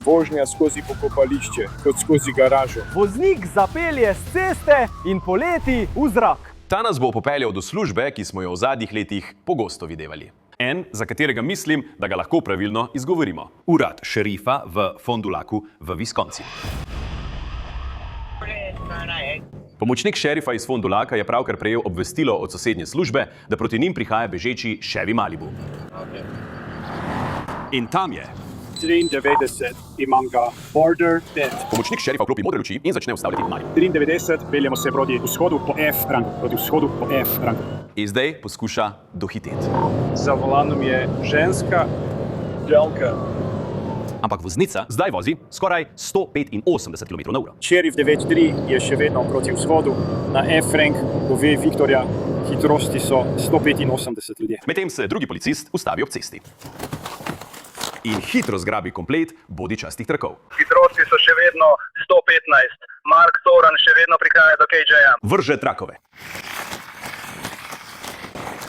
Vožnja skozi pokopališče, kot skozi garažo. Voznik zapelje s ceste in poleti v zrak. Ta nas bo popeljal do službe, ki smo jo v zadnjih letih pogosto videvali. En, za katerega mislim, da ga lahko pravilno izgovorimo. Urad šerifa v Fond du Lacu v Wisconsinu. Pomočnik šerifa iz Fond du Laca je pravkar prejel obvestilo od sosednje službe, da proti njim prihaja bežeči Chevy Malibu. In tam je 93 imam ga, border dead. pomočnik šerifa vklopi modre luči in začne ustavljati Malibu. 93, peljemo se proti vzhodu po F rangu, proti vzhodu po F rangu. In zdaj poskuša dohiteti. Za volanom je ženska, želka. Ampak voznica zdaj vozi skoraj 185 km/h. Šerif 93 je še vedno proti vzhodu, na F rank do V Viktorja, hitrosti so 185 ljudi. Medtem se drugi policist ustavi ob cesti. In hitro zgrabi komplet bodičastih trakov. Hitrosti so še vedno 115. Mark Toran še vedno prihaja do KJ-ja. Vrže trakove.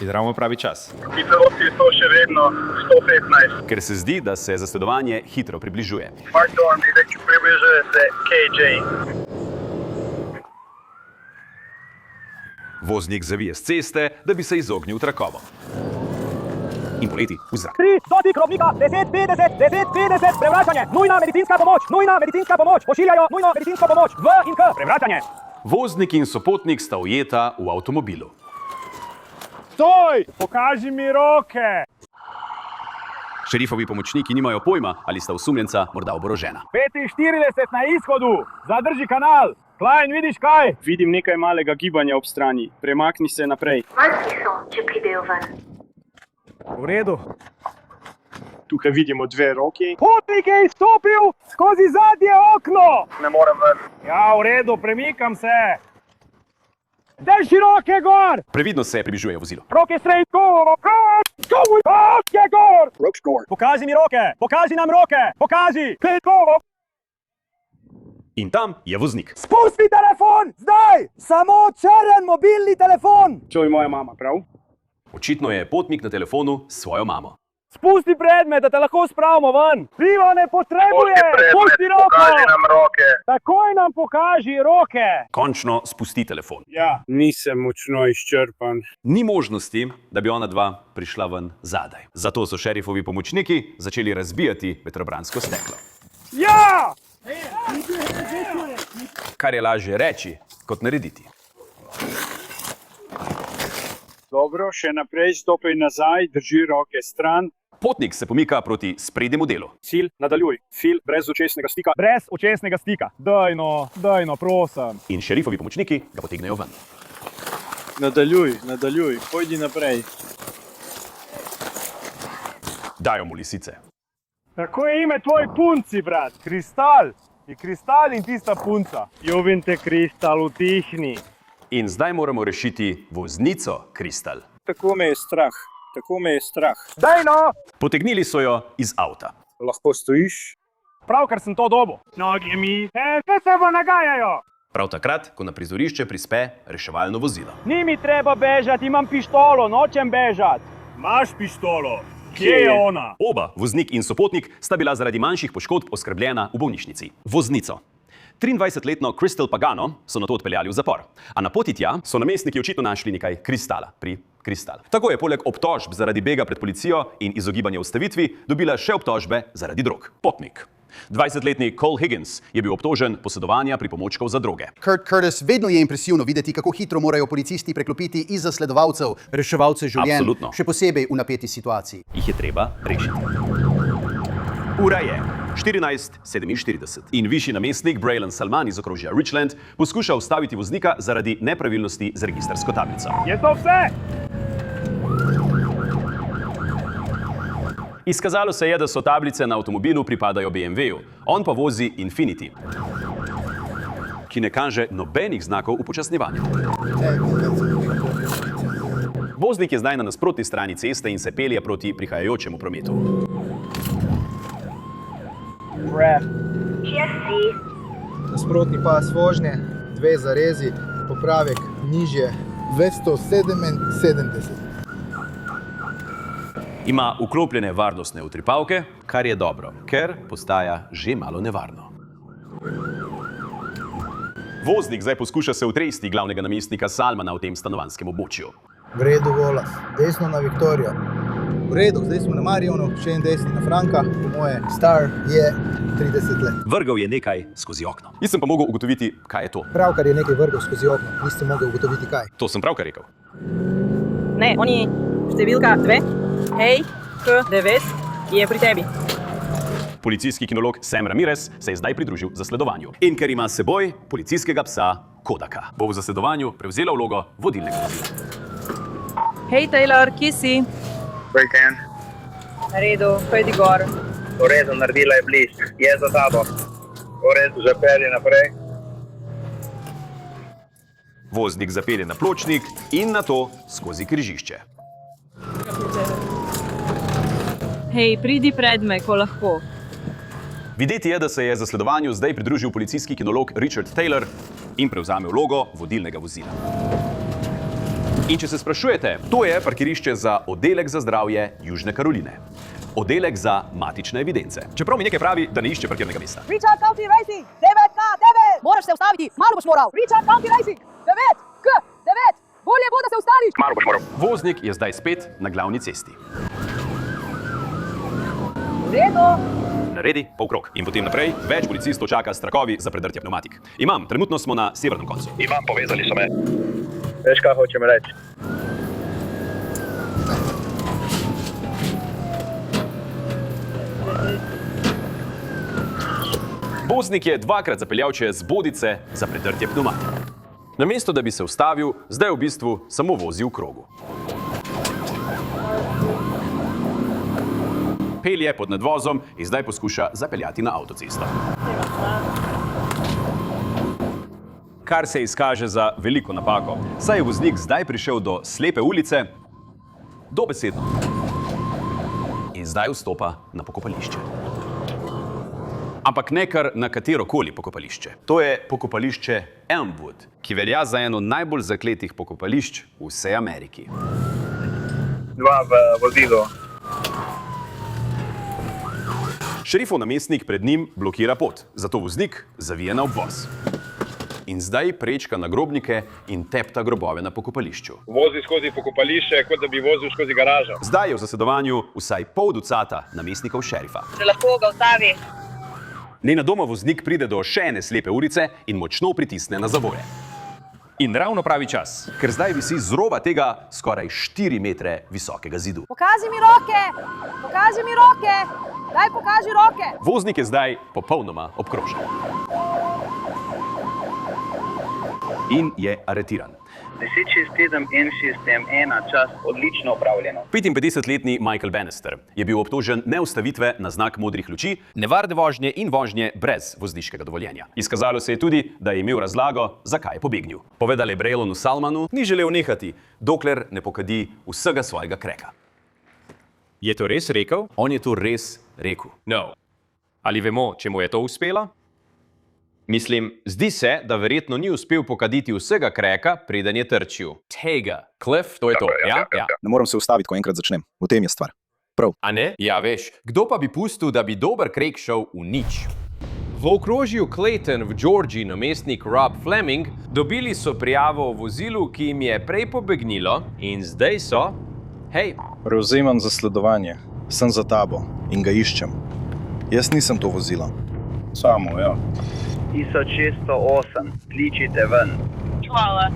Izravno pravi čas. Hitrosti so še vedno 115. Ker se zdi, da se zasledovanje hitro približuje. Mark Toran približuje se KJ. Voznik zavije s ceste, da bi se izognil trakovom. In poleti v zrak. 3, dotik robnika, 10-50, 10-50, prevračanje, nujna medicinska pomoč, pošiljajo nujno medicinsko pomoč, v in k, prevračanje. Voznik in sopotnik sta ujeta v avtomobilu. Stoj, pokaži mi roke. Šerifovi pomočniki nimajo pojma, ali sta osumljenca morda oborožena. 45 na izhodu, zadrži kanal. Klein, vidiš kaj? Vidim nekaj malega gibanja ob strani, premakni se naprej. Mrtvi so, če pridejo ven. V redu. Tukaj vidimo dve roki. Potnik je izstopil skozi zadnje okno. Ne morem ven. Ja, v redu, premikam se. Drži roke gor. Previdno se približuje vozilu. Roke straight, go, roke gor. Roke score. Pokaži mi roke, pokaži nam roke, pokaži. In tam je voznik. Spusti telefon, zdaj! Samo črn mobilni telefon. To je moja mama, prav? Očitno je potnik na telefonu s svojo mamo. Spusti predmet, da te lahko spravimo ven. Piva ne potrebuje, spusti roko. Pokaži nam roke. Takoj nam pokaži roke. Končno spusti telefon. Ja. Nisem močno izčrpan. Ni možnosti, da bi ona dva prišla ven zadaj. Zato so šerifovi pomočniki začeli razbijati vetrobransko steklo. Ja! Kar je lažje reči, kot narediti. Dobro, še naprej stopaj nazaj, drži roke stran. Potnik se pomika proti sprednjemu delu. Cilj, nadaljuj. Fil brez očesnega stika. Brez očesnega stika. Dajno, prosim. In šerifovi pomočniki ga potegnejo ven. Nadaljuj, pojdi naprej. Dajo mu lisice. Kako je ime tvoj punci, brat? Kristal. Je Kristal in tista punca. Ljubim te, Kristal, utihni. In zdaj moramo rešiti voznico Kristal. Tako me je strah. Dajno! Potegnili so jo iz avta. Lahko stojiš? Pravkar sem to dobil. Noge mi. Vse se bo nagajajo. Prav takrat, ko na prizorišče prispe reševalno vozilo. Ni mi treba bežati, imam pištolo, nočem bežati. Imaš pištolo. Kje je ona? Oba, voznik in sopotnik, sta bila zaradi manjših poškodb oskrbljena v bolnišnici. Voznico. 23-letno Crystal Pagano so nato odpeljali v zapor. A na poti tja so namestniki očitno našli nekaj kristala pri Kristal. Tako je poleg obtožb zaradi bega pred policijo in izogibanja ustavitvi dobila še obtožbe zaradi drog. Potnik. 20-letni Cole Higgins je bil obtožen posedovanja pripomočkov za droge. Kurt Curtis, vedno je impresivno videti, kako hitro morajo policisti preklopiti iz zasledovalcev reševalce življenj, Absolutno. še posebej v napeti situaciji. Jih je treba rešiti. Ura je 14:47 in višji namestnik Braylon Salman iz okrožja Richland poskuša ustaviti voznika zaradi nepravilnosti z registrsko tablico. Je to vse? Izkazalo se je, da so tablice na avtomobilu pripadajo BMW-ju, on pa vozi Infiniti, ki ne kaže nobenih znakov upočasnjevanja. Voznik je zdaj na nasprotni strani ceste in se pelje proti prihajajočemu prometu. Kje si? Nasprotni pas vožnje, 2 zarezi, popravek nižje, 277. Ima vklopljene varnostne utripalke, kar je dobro, ker postaja že malo nevarno. Voznik zdaj poskuša se utresti glavnega namestnika Salmana v tem stanovanjskem območju. V redu, Volas. Desno na Viktorijo. V redu, zdaj smo na Marijonu, še en desni na Franka. Po moje, star je 30 let. Vrgal je nekaj skozi okno. Nisem pa mogel ugotoviti, kaj je to. Pravkar je nekaj vrgel skozi okno. Niste mogel ugotoviti, kaj. To sem pravkar rekel. Ne, oni številka 2, hej, K9 je pri tebi. Policijski kinolog Sam Ramirez se je zdaj pridružil zasledovanju. In ker ima s seboj policijskega psa Kodaka, bo v zasledovanju prevzela vlogo vodilnega vozila. Hej, Taylor, kje si? Weekend. Na redu, pojdi gor. V redu, naredila je bliž. Je za tabo. V redu, zapelji naprej. Voznik zapelje na pločnik in nato skozi križišče. Hej, pridi pred me, ko lahko. Videti je, da se je zasledovanju zdaj pridružil policijski kinolog Richard Taylor in prevzame vlogo vodilnega vozila. In če se sprašujete, to je parkirišče za oddelek za zdravje Južne Karoline. Oddelek za matične evidence. Čeprav mi nekaj pravi, da ne išče parkirnega mesta. Richard County Racing, 9K9! Moraš se ustaviti, malo boš moral. Richard County Racing, 9K9! Bolje bo, da se ustaviš! Malo boš moral. Voznik je zdaj spet na glavni cesti. V redu. Naredi polkrog. In potem naprej več policistov čaka s trakovi za predrtje pneumatik. Trenutno smo na severnem koncu. Imam, povezali so me. Veš, kaj hočem reči? Voznik je dvakrat zapeljal čez bodice za predrtje pneumatik. Namesto, da bi se ustavil, zdaj v bistvu samo vozi v krogu. Pelje pod nadvozom in zdaj poskuša zapeljati na avtocesto. Kar se izkaže za veliko napako, saj je voznik zdaj prišel do slepe ulice, dobesedno. In zdaj vstopa na pokopališče. Ampak ne kar na katerokoli pokopališče. To je pokopališče Elmwood, ki velja za eno najbolj zakletih pokopališč v vsej Ameriki. Dva v vozilu. Šerifov namestnik pred njim blokira pot, zato voznik zavije na obvoz. In zdaj prečka nagrobnike in tepta grobove na pokopališču. Vozi skozi pokopališče, kot da bi vozil skozi garažo. Zdaj je v zasledovanju vsaj pol ducata namestnikov šerifa. Če lahko ga ustavi. Nenadoma voznik pride do še ene slepe ulice in močno pritisne na zavore. In ravno pravi čas. Ker zdaj visi z roba tega skoraj 4 metre visokega zidu. Pokaži mi roke! Pokaži mi roke! Daj, pokaži roke! Voznik je zdaj popolnoma obkrožen. In je aretiran. 10-6-7-1-6-1, čas odlično upravljeno. 55-letni Michael Bannister je bil obtožen neustavitve na znak modrih luči, nevarne vožnje in vožnje brez vozniškega dovoljenja. Izkazalo se je tudi, da je imel razlago, zakaj je pobegnil. Povedal je Braylonu Salmanu, ni želel nehati, dokler ne pokadi vsega svojega kreka. Je to res rekel? On je to res rekel. No. Ali vemo, če mu je to uspelo? Mislim, zdi se, da verjetno ni uspel pokaditi vsega kreka, preden je trčil. Tega. Cliff, to je to. Ja. Ne moram se ustaviti, ko enkrat začnem. V tem je stvar. Prav. A ne? Ja, veš, kdo pa bi pustil, da bi dober krek šel v nič? V okrožju Clayton v Georgiji namestnik Rob Fleming dobili so prijavo o vozilu, ki jim je prej pobegnilo in zdaj so... Hej. Prevzemam zasledovanje. Sem za tabo in ga iščem. Jaz nisem to vozilo. Samo, ja. 1608, kličite ven. Hvala.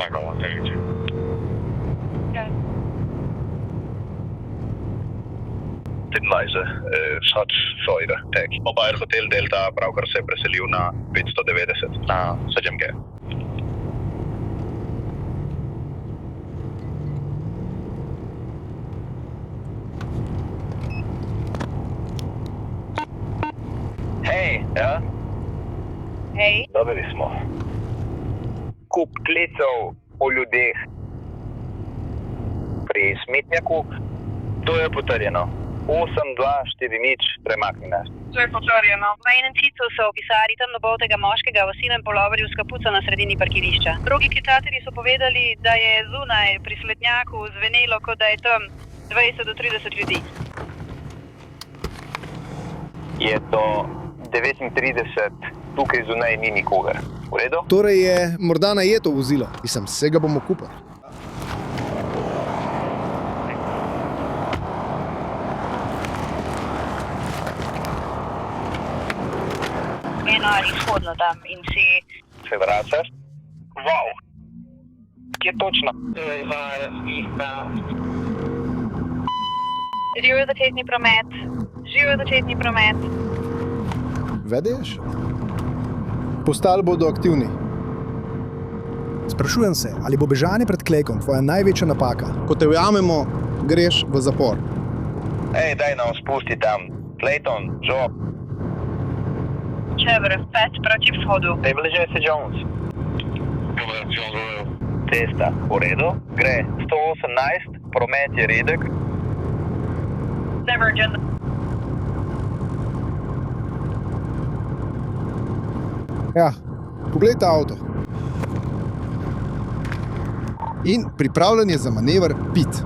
Tako, teče. Advisor, Schatz Soida, Tech. Mobile Hotel Delta pravkar se je preselil na 590 na SGMG. Hej, ja? Hej. Dobili smo. Kup klicev o ljudeh pri Smetnjaku. To je potrjeno. 8240 premakni nas. To je potrjeno. V enem cicu so opisali temnoboltega moškega v sivem puloverju s kapuco na sredini parkirišča. Drugi klicatelji so povedali, da je zunaj pri sletnjaku zvenelo, kot da je tam 20 do 30 ljudi. Je to 39, tukaj zunaj ni nikogar. V redu? Torej je morda najeto vozilo. Mislim, vse ga bomo kupili. Eno ali izhodno tam in si... Se vračaš? Wow! Kje točno? Živijo začetni promet. Živijo začetni promet. Vedeš? Postali bodo aktivni. Sprašujem se, ali bo bežanje pred klejkom tvoja največja napaka. Ko te ujamemo, greš v zapor. Ej, daj nam spusti tam. Clayton, Joe. Trevor, 5 proti vzhodu. Približaj se Jones. Cesta, v redu. Gre 118, promet je redek. Divergent. Ja, poglej ta avto. In pripravljanje za manever pit.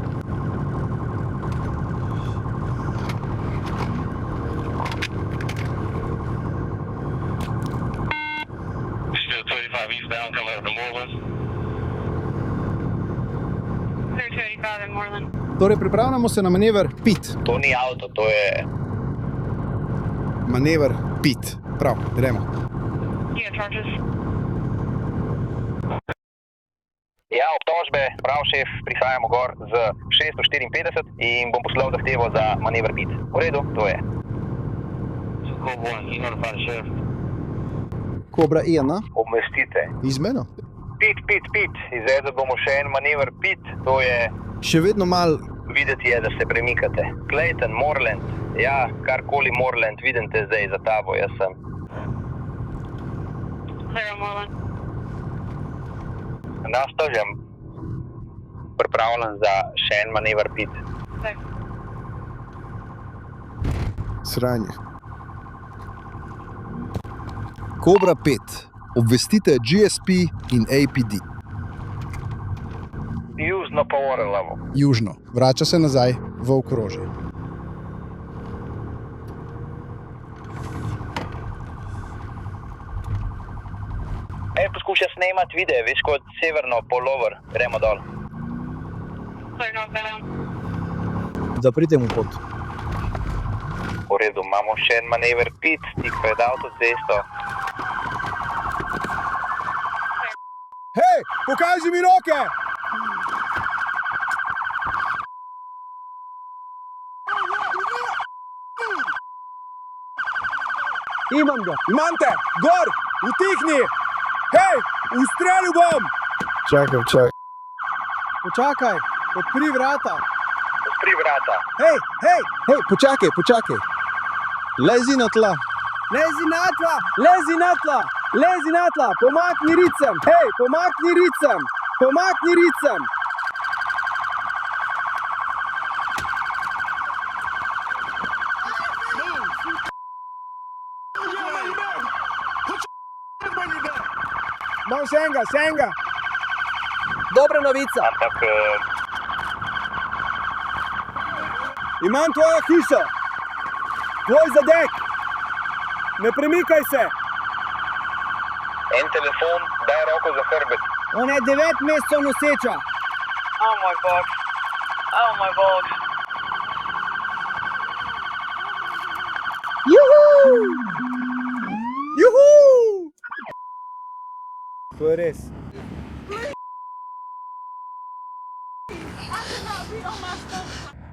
Torej, pripravljamo se na manever pit. To ni avto, to je... Manever pit. Prav, gremo. Ja, obtožbe, prav šef, prihajamo gor z 654 in bom poslal zahtevo za manever pit. V redu, to je. Kobra 1. Obmestite. Izmeno. Pit. Izvedel bomo še en manever pit, to je... Še vedno mal... Videti je, da se premikate. Clayton, Moreland. Ja, karkoli Moreland, vidim te zdaj za tabo, jaz sem. Nastavljam. Pripravljen za še en manever pit. Sranje. Kobra 5. Obvestite GSP in APD. Južno pa Orelavo. Južno. Vrača se nazaj v okrožje. Poskuša snemati videe, veš, kot severno polover. Gremo dol. Zaprite mu pot. V redu, imamo še en manever pit, tik pred avtocesto. Hej, pokaži mi roke! Imam ga. Imam te! Gor! Utihni! Hej! Ustrelil bom! Čakaj. Počakaj! Odpri vrata! Odpri vrata. Hej! Počakaj! Lezi na tla! Lezi na tla! Pomakni ricem! Hej! Pomakni ricem! Bom senga! Dobra novica! Ampak... Imam tvojo hišo! Tvoj zadek! Ne premikaj se! En telefon, daj roko za hrbet. On je 9 mesecev noseča! Oh moj bog. Juhu! To je res.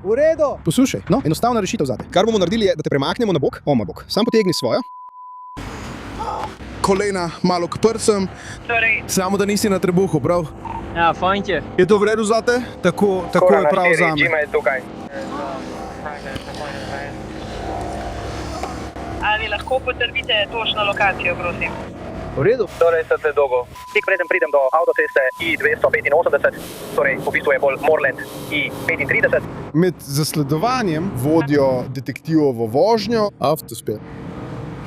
V redu. Poslušaj, no, enostavna rešitev zate. Kar bomo naredili je, da te premaknemo na bok, oma bok. Sam potegni svojo. Kolena malo k prsem. Samo da nisi na trebuhu, prav? Ja, fajn je. Je to v redu zate? Tako je prav zame. Džima je tukaj. Ali lahko potrdite točno lokacijo, prosim? V redu. Torej ste dolgo. Tik preden pridem do avtoceste I-285, torej v bistvu je bolj Moreland I-35. Med zasledovanjem vodijo detektivovo vožnjo avtospet.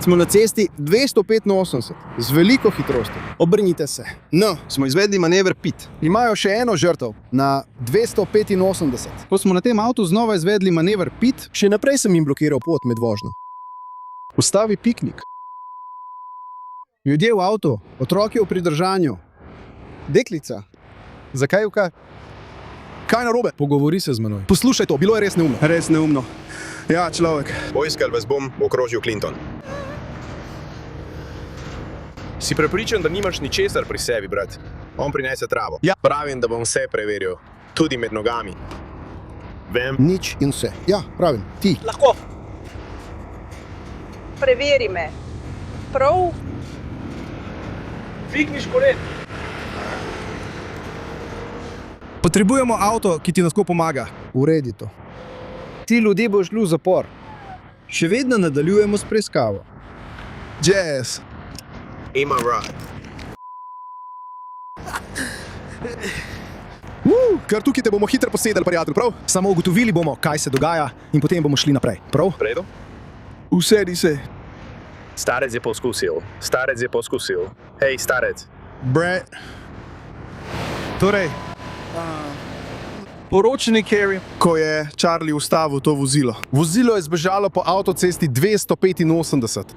Smo na cesti 285 z veliko hitrostjo. Obrnite se. No, smo izvedli manever PIT. Imajo še eno žrtev na 285. Ko smo na tem avtu znova izvedli manever PIT, še naprej sem jim blokiral pot med vožnjo. Ustavi piknik. Ljudje v avtu, otroci v pridržanju. Deklica. Zakaj vka? Kaj narobe? Pogovori se z menoj. Poslušaj to, bilo je res neumno. Res neumno. Ja, človek. Poiskal vas bom v okrožju Clinton. Si prepričan, da nimaš ničesar pri sebi, brat? On prinese travo. Ja. Pravim, da bom vse preveril. Tudi med nogami. Vem. Nič in vse. Ja, pravim. Ti. Lahko. Preveri me. Prav? Dvigniš kolen. Potrebujemo avto, ki ti lahko pomaga. Uredi to. Ti ljudje boš šli v zapor. Še vedno nadaljujemo s preiskavo. Jazz. Ima rad. Kar tukaj te bomo hitro posedali, prijatelj, prav? Samo ugotovili bomo, kaj se dogaja in potem bomo šli naprej, prav? Predo? Usedi se. Starec je poskusil. Starec je poskusil. Hej, starec. Bre. Torej, poročnik Harry, ko je Charlie ustavil to vozilo. Vozilo je zbežalo po avtocesti 285.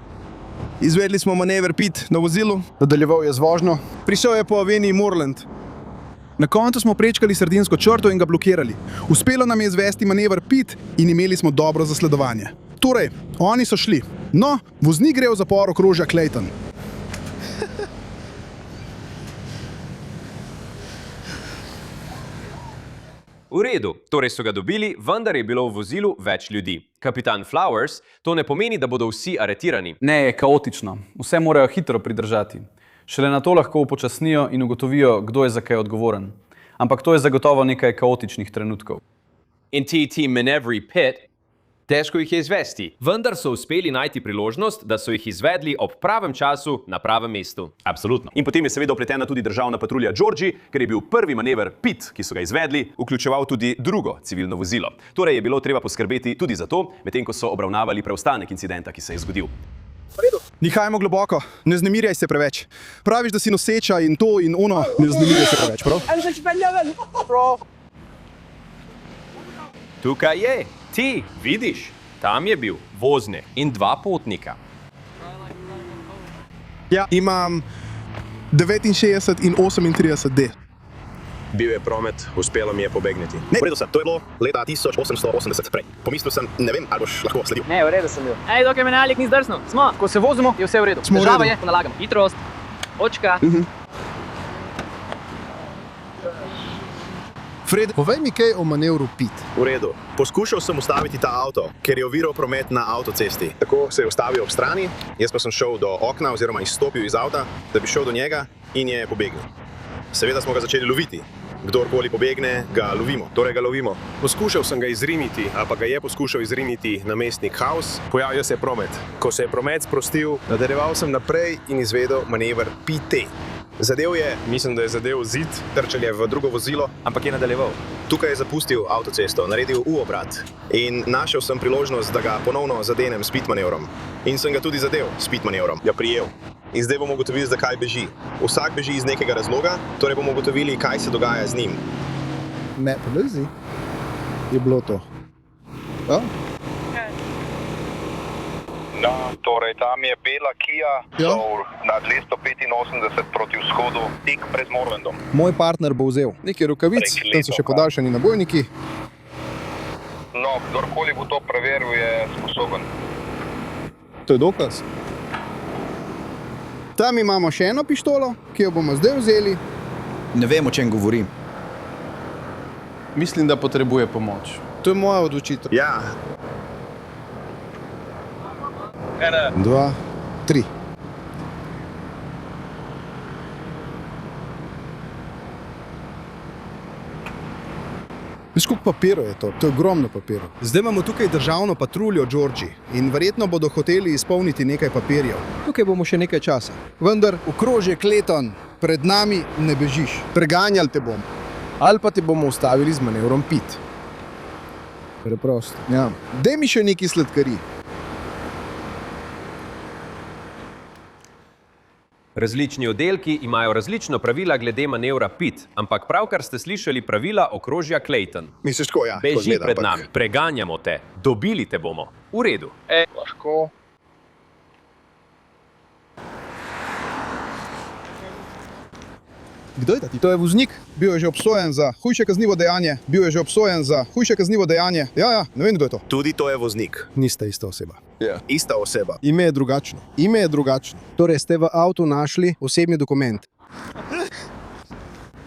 Izvedli smo manever PIT na vozilu, nadaljeval je z vožnjo. Prišel je po aveniji Moorland. Na koncu smo prečkali sredinsko črto in ga blokirali. Uspelo nam je izvesti manever PIT in imeli smo dobro zasledovanje. Torej, oni so šli. No, voznik gre v zapor okrožja Clayton. V redu, torej so ga dobili, vendar je bilo v vozilu več ljudi. Kapitan Flowers, to ne pomeni, da bodo vsi aretirani. Ne, je kaotično. Vse morajo hitro pridržati. Šele na to lahko upočasnijo in ugotovijo, kdo je za kaj odgovoren. Ampak to je zagotovo nekaj kaotičnih trenutkov. In TT Manevri Pit, težko jih je izvesti. Vendar so uspeli najti priložnost, da so jih izvedli ob pravem času na pravem mestu. Absolutno. In potem je seveda vpletena tudi državna patrulja Georgie, ker je bil prvi manever PIT, ki so ga izvedli, vključeval tudi drugo civilno vozilo. Torej je bilo treba poskrbeti tudi za to, medtem ko so obravnavali preostanek incidenta, ki se je zgodil. Nihajmo globoko, ne vznemirjaj se preveč. Praviš, da si noseča in to in ono, ne vznemirjaj se preveč, prav? Tukaj je, ti, vidiš, tam je bil voznik in dva potnika. Ja, imam 69 in 38D. Bil je promet, uspelo mi je pobegniti. Ne. V redu sem, to je bilo leta 1880 prej. Pomislil sem, ne vem, ali boš lahko sledil. Ne, v redu sem bil. Ej, dokaj menjalnik ni zdrsnil. Smo. Ko se vozimo, je vse v redu. Smo v Težava redu. je, ko nalagamo. Hitrost, očka. Fred, povej mi kaj o manevru PIT. V redu. Poskušal sem ustaviti ta avto, ker je oviral promet na avtocesti. Tako se je ustavil ob strani, jaz pa sem šel do okna oziroma izstopil iz avta, da bi šel do njega in je pobegnil. Seveda smo ga začeli loviti. Kdorkoli pobegne, ga lovimo. Torej ga lovimo. Poskušal sem ga izriniti, a pa ga je poskušal izriniti namestnik House. Pojavil se je promet. Ko se je promet sprostil, nadaljeval sem naprej in izvedel manever PT. Zadev je, mislim, da je zadev zid, trčal je v drugo vozilo, ampak je nadaljeval. Tukaj je zapustil avtocesto, naredil U-obrat in našel sem priložnost, da ga ponovno zadenem s PIT manevrom. In sem ga tudi zadev s PIT manevrom, ga prijel. In zdaj bomo ugotovili, zakaj beži. Vsak beži iz nekega razloga, torej bomo ugotovili, kaj se dogaja z njim. Ne, polezi. Je bilo to. Ja? No, torej tam je bela Kia, Ja. na 285 proti vzhodu, tik pred Morlandom. Moj partner bo vzel nekaj rokavic, tam so še podaljšani nabojniki. No, kdorkoli bo to preveril, je sposoben. To je dokaz. Tam imamo še eno pištolo, ki jo bomo zdaj vzeli. Ne vem, o čem govorim. Mislim, da potrebuje pomoč. To je moja odločitev. Ja, 2, 3. Veš, koliko papirov je to? To je ogromno papirov. Zdaj imamo tukaj državno patruljo Georgie in verjetno bodo hoteli izpolniti nekaj papirjev. Tukaj bomo še nekaj časa. Vendar okrožje Clayton, pred nami ne bežiš. Preganjali te bom. Ali pa te bomo ustavili z manevrom PIT. Preprosto. Ja. Daj mi še nekaj sladkarij. Različni oddelki imajo različno pravila glede manevra PIT, ampak pravkar ste slišali pravila okrožja Clayton. Misliš tako, ja? Beži pred nami, preganjamo te, dobili te bomo. V redu. Lahko. Kdo je ta tip? To je voznik, bil je že obsojen za hujše kaznivo dejanje. Ja, ne vem, kdo je to. Tudi to je voznik. Niste ista oseba. Ja. Ista oseba. Ime je drugačno. Torej ste v avtu našli osebni dokument.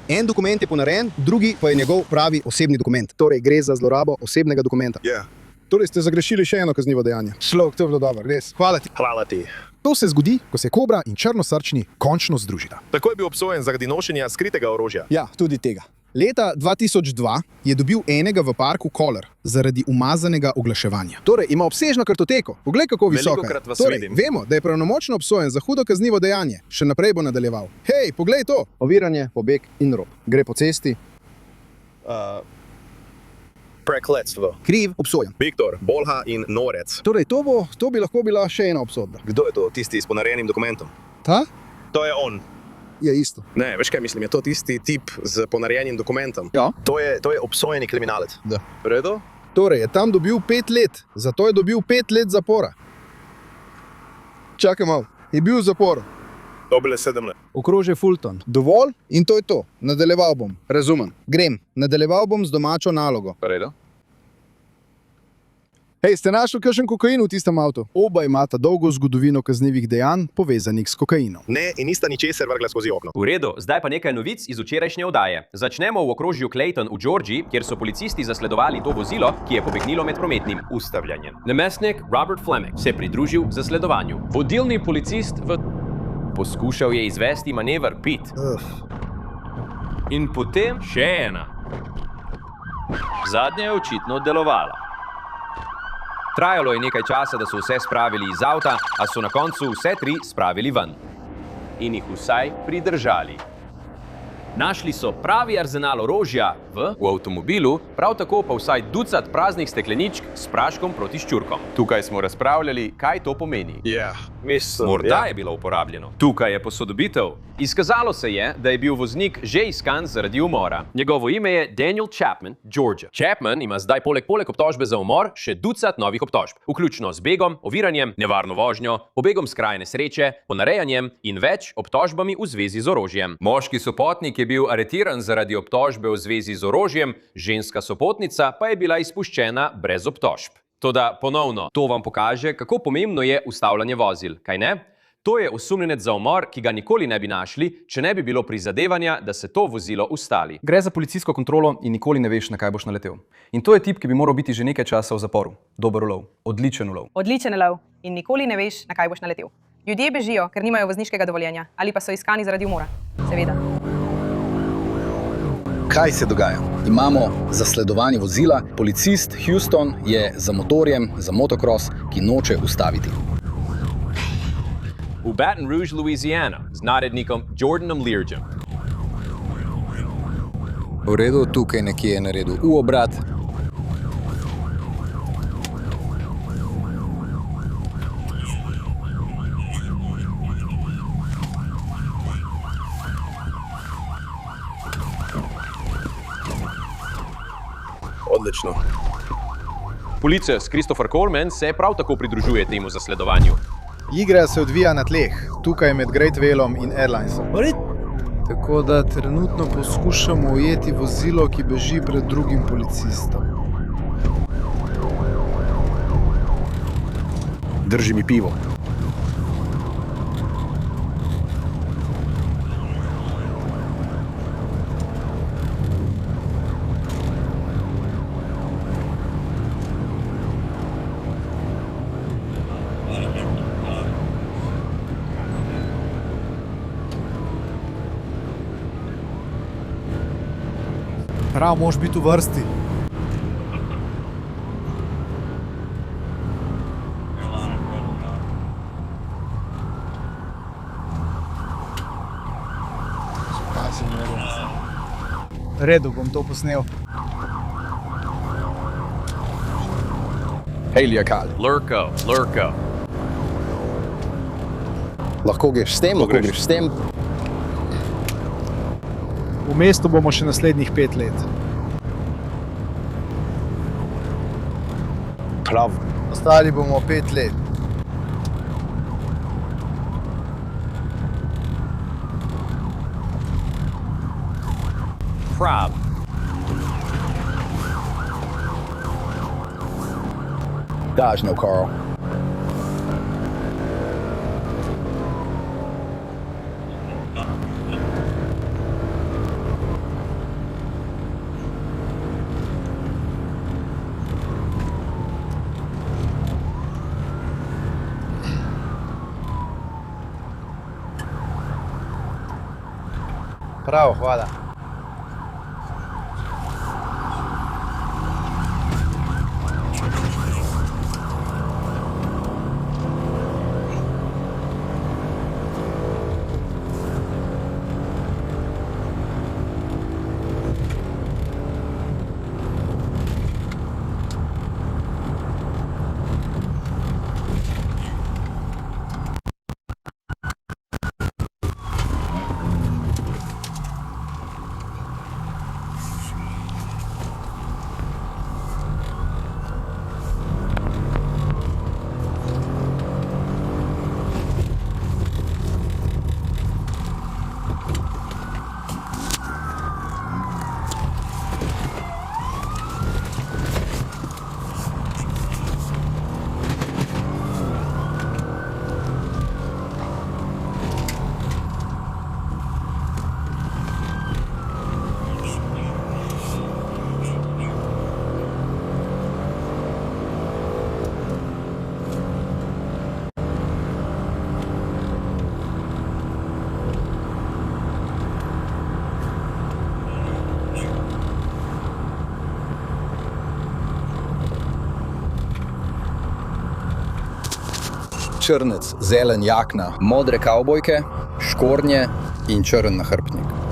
En dokument je ponarejen, drugi pa je njegov pravi osebni dokument. Torej gre za zlorabo osebnega dokumenta. Ja. Torej ste zagrešili še eno kaznivo dejanje. Človek, to je bilo dobro, res. Hvala ti. Hvala ti. To se zgodi, ko se kobra in črnosrčni končno združita. Tako je bil obsojen zaradi nošenja skritega orožja. Ja, tudi tega. Leta 2002 je dobil enega v parku koler zaradi umazanega oglaševanja. Torej ima obsežno kartoteko. Poglej, kako visoka. Velikokrat vas torej, vidim. vemo, da je pravnomočno obsojen za hudo kaznivo dejanje. Še naprej bo nadaljeval. Hej, poglej to! Oviranje, pobeg in rop. Gre po cesti. Prekletstvo. Kriv, obsojen. Viktor, Bolha in Norec. Torej, to bi lahko bila še ena obsodba. Kdo je to? Tisti s ponarejenim dokumentom? Ta? To je on. Je isto. Ne, veš kaj mislim, je to tisti tip z ponarejenim dokumentom. Ja. To je obsojeni kriminalec. Da. Redo? Torej, je tam dobil 5 let. Zato je dobil 5 let zapora. Čakaj malo. Je bil v zaporu. Dobile 7 let. Okrožje Fulton. Dovolj in to je to. Nadaljeval bom. Razumem. Grem. Nadaljeval bom z domačo nalogo. Redo? Hej, ste našli kakšen kokain v tistem avtu? Oba imata dolgo zgodovino kaznivih dejanj povezanih s kokainom. Ne, in nista ničesar vrgla skozi okno. V redu, zdaj pa nekaj novic iz včerajšnje oddaje. Začnemo v okrožju Clayton v Georgiji, kjer so policisti zasledovali to vozilo, ki je pobegnilo med prometnim ustavljanjem. Namestnik Robert Fleming se je pridružil zasledovanju. Vodilni policist poskušal je izvesti manever PIT. In potem še ena. Zadnja je očitno delovala. Trajalo je nekaj časa, da so vse spravili iz avta, a so na koncu vse 3 spravili ven. In jih vsaj pridržali. Našli so pravi arzenal orožja v avtomobilu, prav tako pa vsaj ducat praznih stekleničk s praškom proti ščurkom. Tukaj smo razpravljali, kaj to pomeni. Ja, mislim. Morda je bilo uporabljeno. Tukaj je posodobitev. Izkazalo se je, da je bil voznik že iskan zaradi umora. Njegovo ime je Daniel Chapman, Georgia. Chapman ima zdaj poleg obtožbe za umor še ducat novih obtožb, vključno z begom, oviranjem, nevarno vožnjo, pobegom s kraje nesreče, ponarejanjem in več obtožbami v zvezi z orožjem. Moški sopotnik je bil aretiran zaradi obtožbe v zvezi z orožjem, ženska sopotnica pa je bila izpuščena brez obtožb. Toda ponovno, to vam pokaže, kako pomembno je ustavljanje vozil, kaj ne? To je osumljenec za umor, ki ga nikoli ne bi našli, če ne bi bilo prizadevanja, da se to vozilo ustali. Gre za policijsko kontrolo in nikoli ne veš, na kaj boš naletel. In to je tip, ki bi moral biti že nekaj časa v zaporu. Dober ulov. Odličen ulov. Odličen lov in nikoli ne veš, na kaj boš naletel. Ljudje bežijo, ker nimajo vozniškega dovoljenja ali pa so iskani zaradi umora. Seveda. Kaj se dogaja? Imamo zasledovanje vozila, policist Houston je za motorjem, za motocross, ki noče ustaviti. V Baton Rouge, Louisiana, z narednikom Jordanom Learjem. V redu, tukaj nekje je naredil U-obrat. Odlično. Policist Christopher Coleman se prav tako pridružuje temu zasledovanju. Igra se odvija na tleh, tukaj med Great Whalom in Airlinesom. Tako da trenutno poskušamo ujeti vozilo, ki beži pred drugim policistom. Drži mi pivo. Prav, moraš biti v vrsti. Redu bom to posnel. Lurko. Lahko greš s tem, lahko greš s tem. V mestu bomo še naslednjih 5 let. Prav. Ostali bomo 5 let. Prav. Gosh, no, Carl. Prav, hvala. Črnec, zelen jakna, modre kavbojke, škornje in črn nahrbtnik.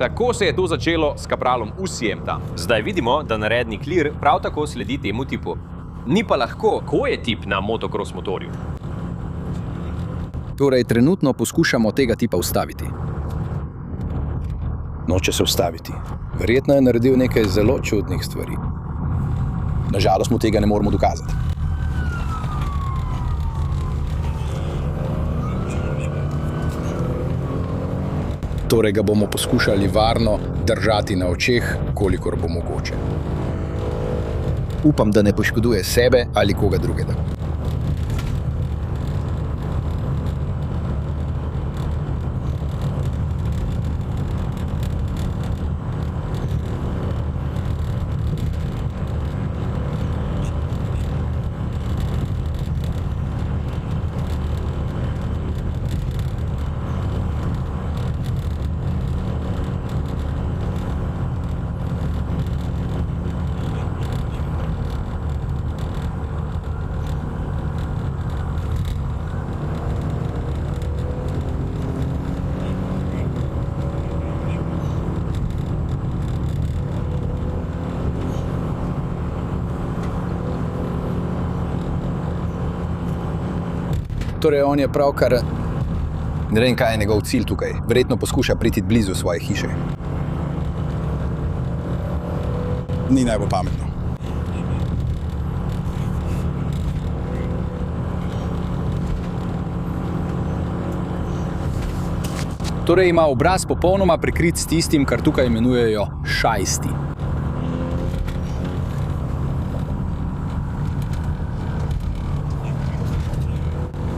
Tako se je to začelo s kapralom Usijem tam. Zdaj vidimo, da narednik Lir prav tako sledi temu tipu. Ni pa lahko, ko je tip na motocross motorju. Torej, trenutno poskušamo tega tipa ustaviti. Noče se ustaviti. Verjetno je naredil nekaj zelo čudnih stvari. Nažalost mu tega ne moremo dokazati. Torej ga bomo poskušali varno držati na očeh, kolikor bo mogoče. Upam, da ne poškoduje sebe ali koga drugega. Torej, on je pravkar... Ne vem, kaj je njegov cilj tukaj. Verjetno poskuša priti blizu svoje hiše. Ni najbolj pametno. Torej ima obraz popolnoma prekrit s tistim, kar tukaj imenujejo šajsti.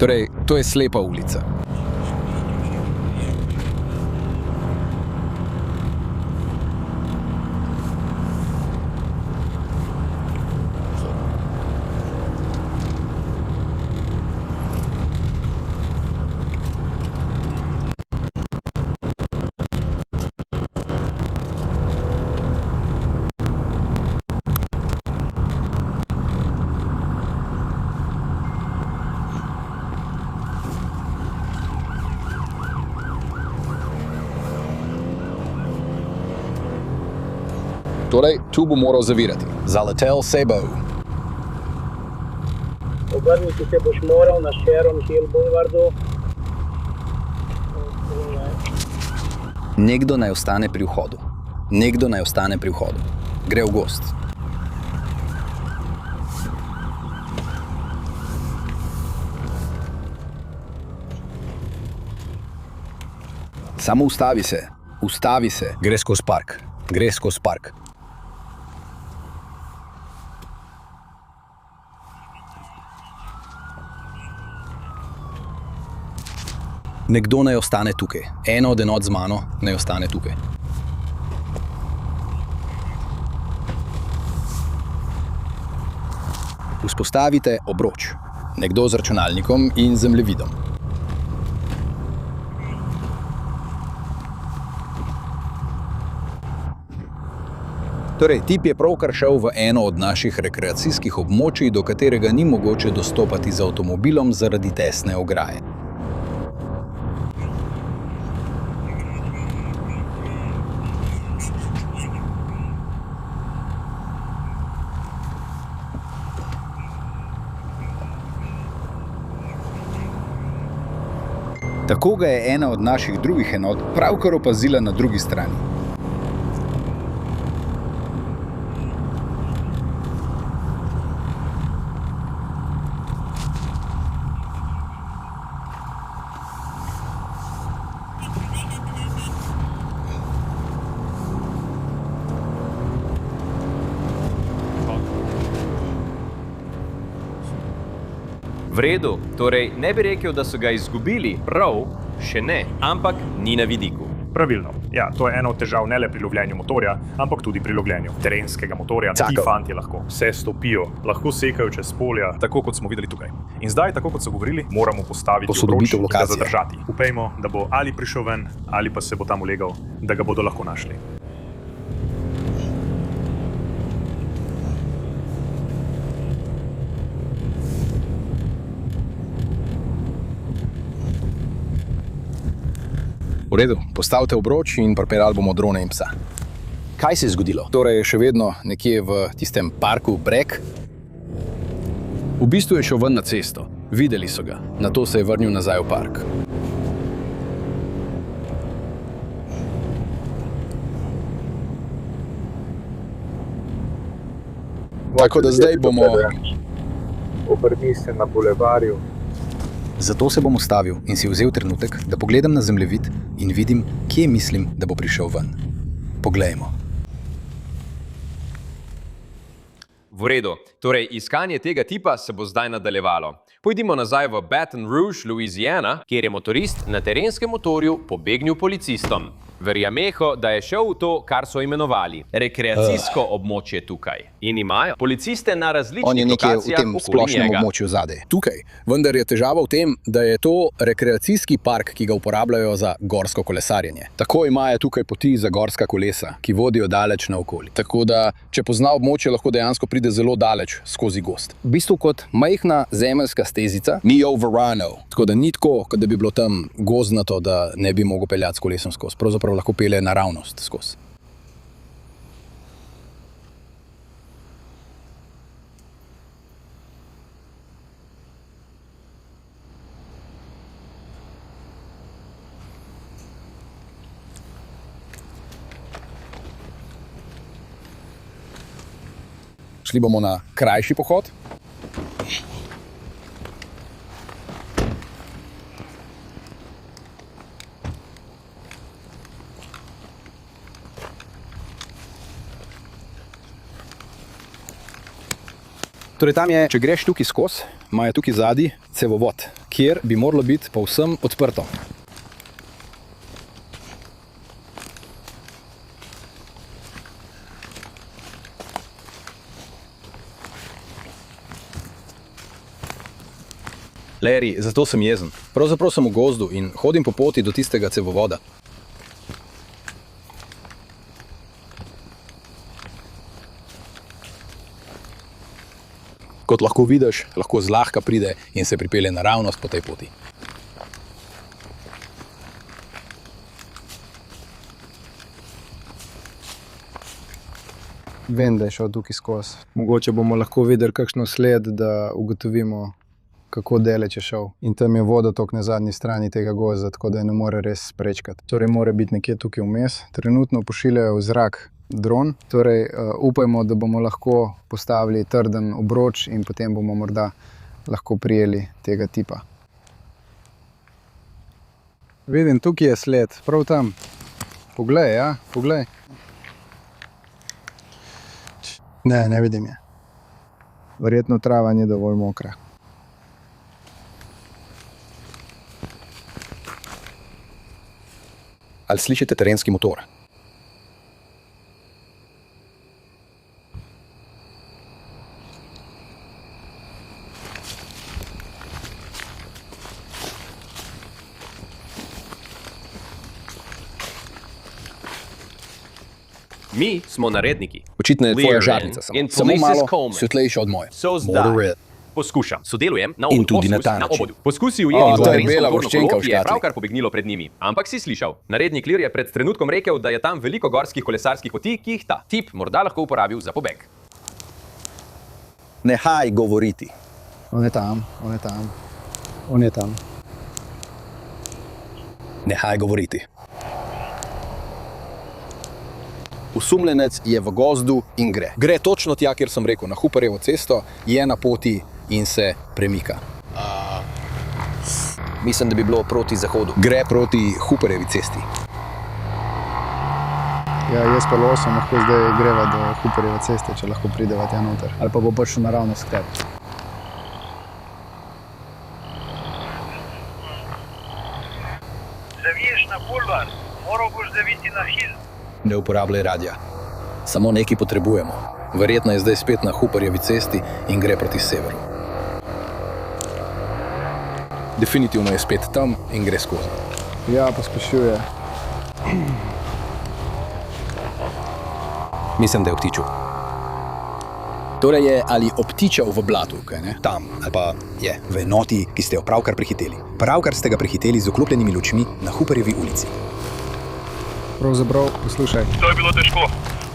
Torej, to je slepa ulica. Torej, tu bo moral zavirati. Zaletel se bo. Obrniti se boš moral na Sharon Hill Boulevardu. Nekdo naj ostane pri vhodu. Nekdo naj ostane pri vhodu. Gre v gozd. Samo ustavi se. Ustavi se. Gre skozi park. Gre skozi park. Nekdo naj ostane tukaj. Eno od enot z mano naj ostane tukaj. Vzpostavite obroč. Nekdo z računalnikom in zemljevidom. Torej, tip je pravkar šel v eno od naših rekreacijskih območij, do katerega ni mogoče dostopati z avtomobilom zaradi tesne ograje. Tako ga je ena od naših drugih enot pravkar opazila na drugi strani. V redu, torej ne bi rekel, da so ga izgubili, prav, še ne, ampak ni na vidiku. Pravilno. Ja, to je ena od težav ne le pri lovljenju motorja, ampak tudi pri lovljenju terenskega motorja. Ti fantje lahko vse stopijo, lahko sekajo čez polja, tako kot smo videli tukaj. In zdaj, tako kot so govorili, moramo postaviti obroč in ga zadržati. Upejmo, da bo ali prišel ven, ali pa se bo tam ulegal, da ga bodo lahko našli. V redu, postavite obroč in pripeljali bomo drone in psa. Kaj se je zgodilo? Torej je še vedno nekje v tistem parku Brek. V bistvu je šel ven na cesto. Videli so ga. Nato se je vrnil nazaj v park. Tako da zdaj bomo... Obrni se na bulevarju. Zato se bom ustavil in si vzel trenutek, da pogledam na zemljevid in vidim, kje mislim, da bo prišel ven. Poglejmo. V redu, torej iskanje tega tipa se bo zdaj nadaljevalo. Pojdimo nazaj v Baton Rouge, Louisiana, kjer je motorist na terenskem motorju pobegnil policistom. Verjameho, da je šel v to, kar so imenovali rekreacijsko območje tukaj. In imajo policiste na različnih lokacijah okoli njega. On je nekje v tem splošnem območju zadaj. Tukaj. Vendar je težava v tem, da je to rekreacijski park, ki ga uporabljajo za gorsko kolesarjenje. Tako imajo tukaj poti za gorska kolesa, ki vodijo daleč naokoli. Tako da, če pozna območje, lahko dejansko pride zelo daleč skozi gozd. V bistvu kot majhna zemeljska stezica, Neo Verano. Tako da ni tako, kot da bi bilo tam gozdnato, da ne bi mogel peljati s kolesom skozi. Pravzaprav lahko pelje naravnost skozi. Šli bomo na krajši pohod. Torej tam je, če greš tukaj skozi, imajo tukaj zadaj cevovod, kjer bi moralo biti povsem odprto. Larry, zato sem jezen. Pravzaprav sem v gozdu in hodim po poti do tistega cevovoda. Kot lahko vidiš, lahko zlahka pride in se pripelje naravnost po tej poti. Vem, da je šel tukaj skozi. Mogoče bomo lahko videli kakšno sled, da ugotovimo, kako daleč je šel. In tam je vodotok na zadnji strani tega gozda, tako da je ne more res prečkati. Torej mora biti nekje tukaj vmes. Trenutno pošiljajo v zrak dron, torej upajmo, da bomo lahko postavili trden obroč in potem bomo morda lahko prijeli tega tipa. Vidim, tukaj je sled, prav tam. Poglej, ja, poglej. Ne vidim je. Verjetno trava ni dovolj mokra. Ali slišite terenski motor? Mi smo naredniki. Očitno je tvoja žarnica samo malo svetlejša od moje. Poskušam, sodelujem na in tudi na ta način. obodu. Poskusi ujeti terensko motorno kolo, ki je pravkar pobegnilo pred njimi. Ampak si slišal, narednik Lir je pred trenutkom rekel, da je tam veliko gorskih kolesarskih poti, ki jih ta tip morda lahko uporabil za pobeg. Nehaj govoriti. On je tam. On je tam. Nehaj govoriti. Osumljenec je v gozdu in gre. Gre točno tja, kjer sem rekel, na Hooperjevo cesto, je na poti in se premika. Mislim, da bi bilo proti zahodu. Gre proti Hooperjevi cesti. Ja, jaz pa losom lahko zdaj greva do Hooperjeve ceste, če lahko prideva tja noter. Ali pa bo prišel naravnost k tebi. Zaviješ na bulvar, moral boš zaviti na hil. Ne uporabljaj radija. Samo nekaj potrebujemo. Verjetno je zdaj spet na Hooperjevi cesti in gre proti severu. Definitivno je spet tam in gre skozi. Ja, pospešuje. Mislim, da je obtičal. Torej je ali obtičal v blatu, kaj ne? Tam, ali pa je v enoti, ki ste jo pravkar prehiteli. Pravkar ste ga prehiteli z vklopljenimi lučmi na Hooperjevi ulici. Pravzaprav, poslušaj. To je bilo težko.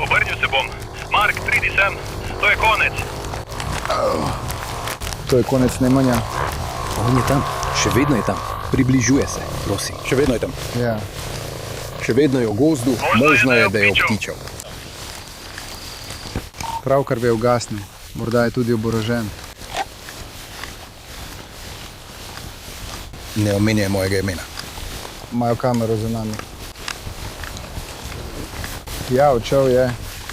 Obrnil se bom. Mark, pridi sem. To je konec. To je konec snemanja. On je tam. Še vedno je tam. Približuje se, prosim. Še vedno je tam. Ja. Še vedno je v gozdu. Možno je, da je obtičal. Pravkar je ugasnil. Morda je tudi oborožen. Ne omenjaj mojega imena. Imajo kamero za nami. Ja, odšel je.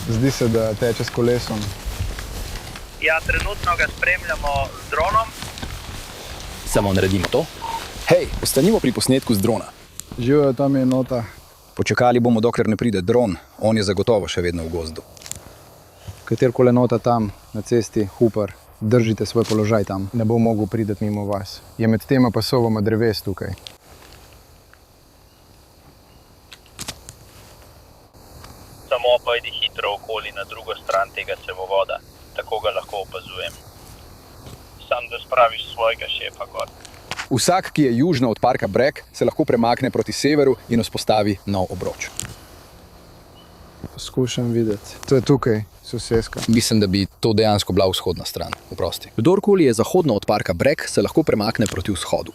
Zdi se, da teče s kolesom. Ja, trenutno ga spremljamo z dronom. Samo naredimo to. Hej, ostanimo pri posnetku z drona. Živijo, tam je nota. Počakali bomo, dokler ne pride dron. On je zagotovo še vedno v gozdu. Katerkoli nota tam, na cesti, Hooper, držite svoj položaj tam. Ne bo mogel priti mimo vas. Je med tema pasovoma dreves tukaj. Samo pojdi hitro okoli na drugo stran tega cevovoda, tako ga lahko opazujem. Sam da spraviš svojega šefa gor. Vsak, ki je južno od parka Brek, se lahko premakne proti severu in vzpostavi nov obroč. Poskušam videti. To je tukaj, soseska. Mislim, da bi to dejansko bila vzhodna stran. Oprosti. Kdorkoli je zahodno od parka Brek, se lahko premakne proti vzhodu.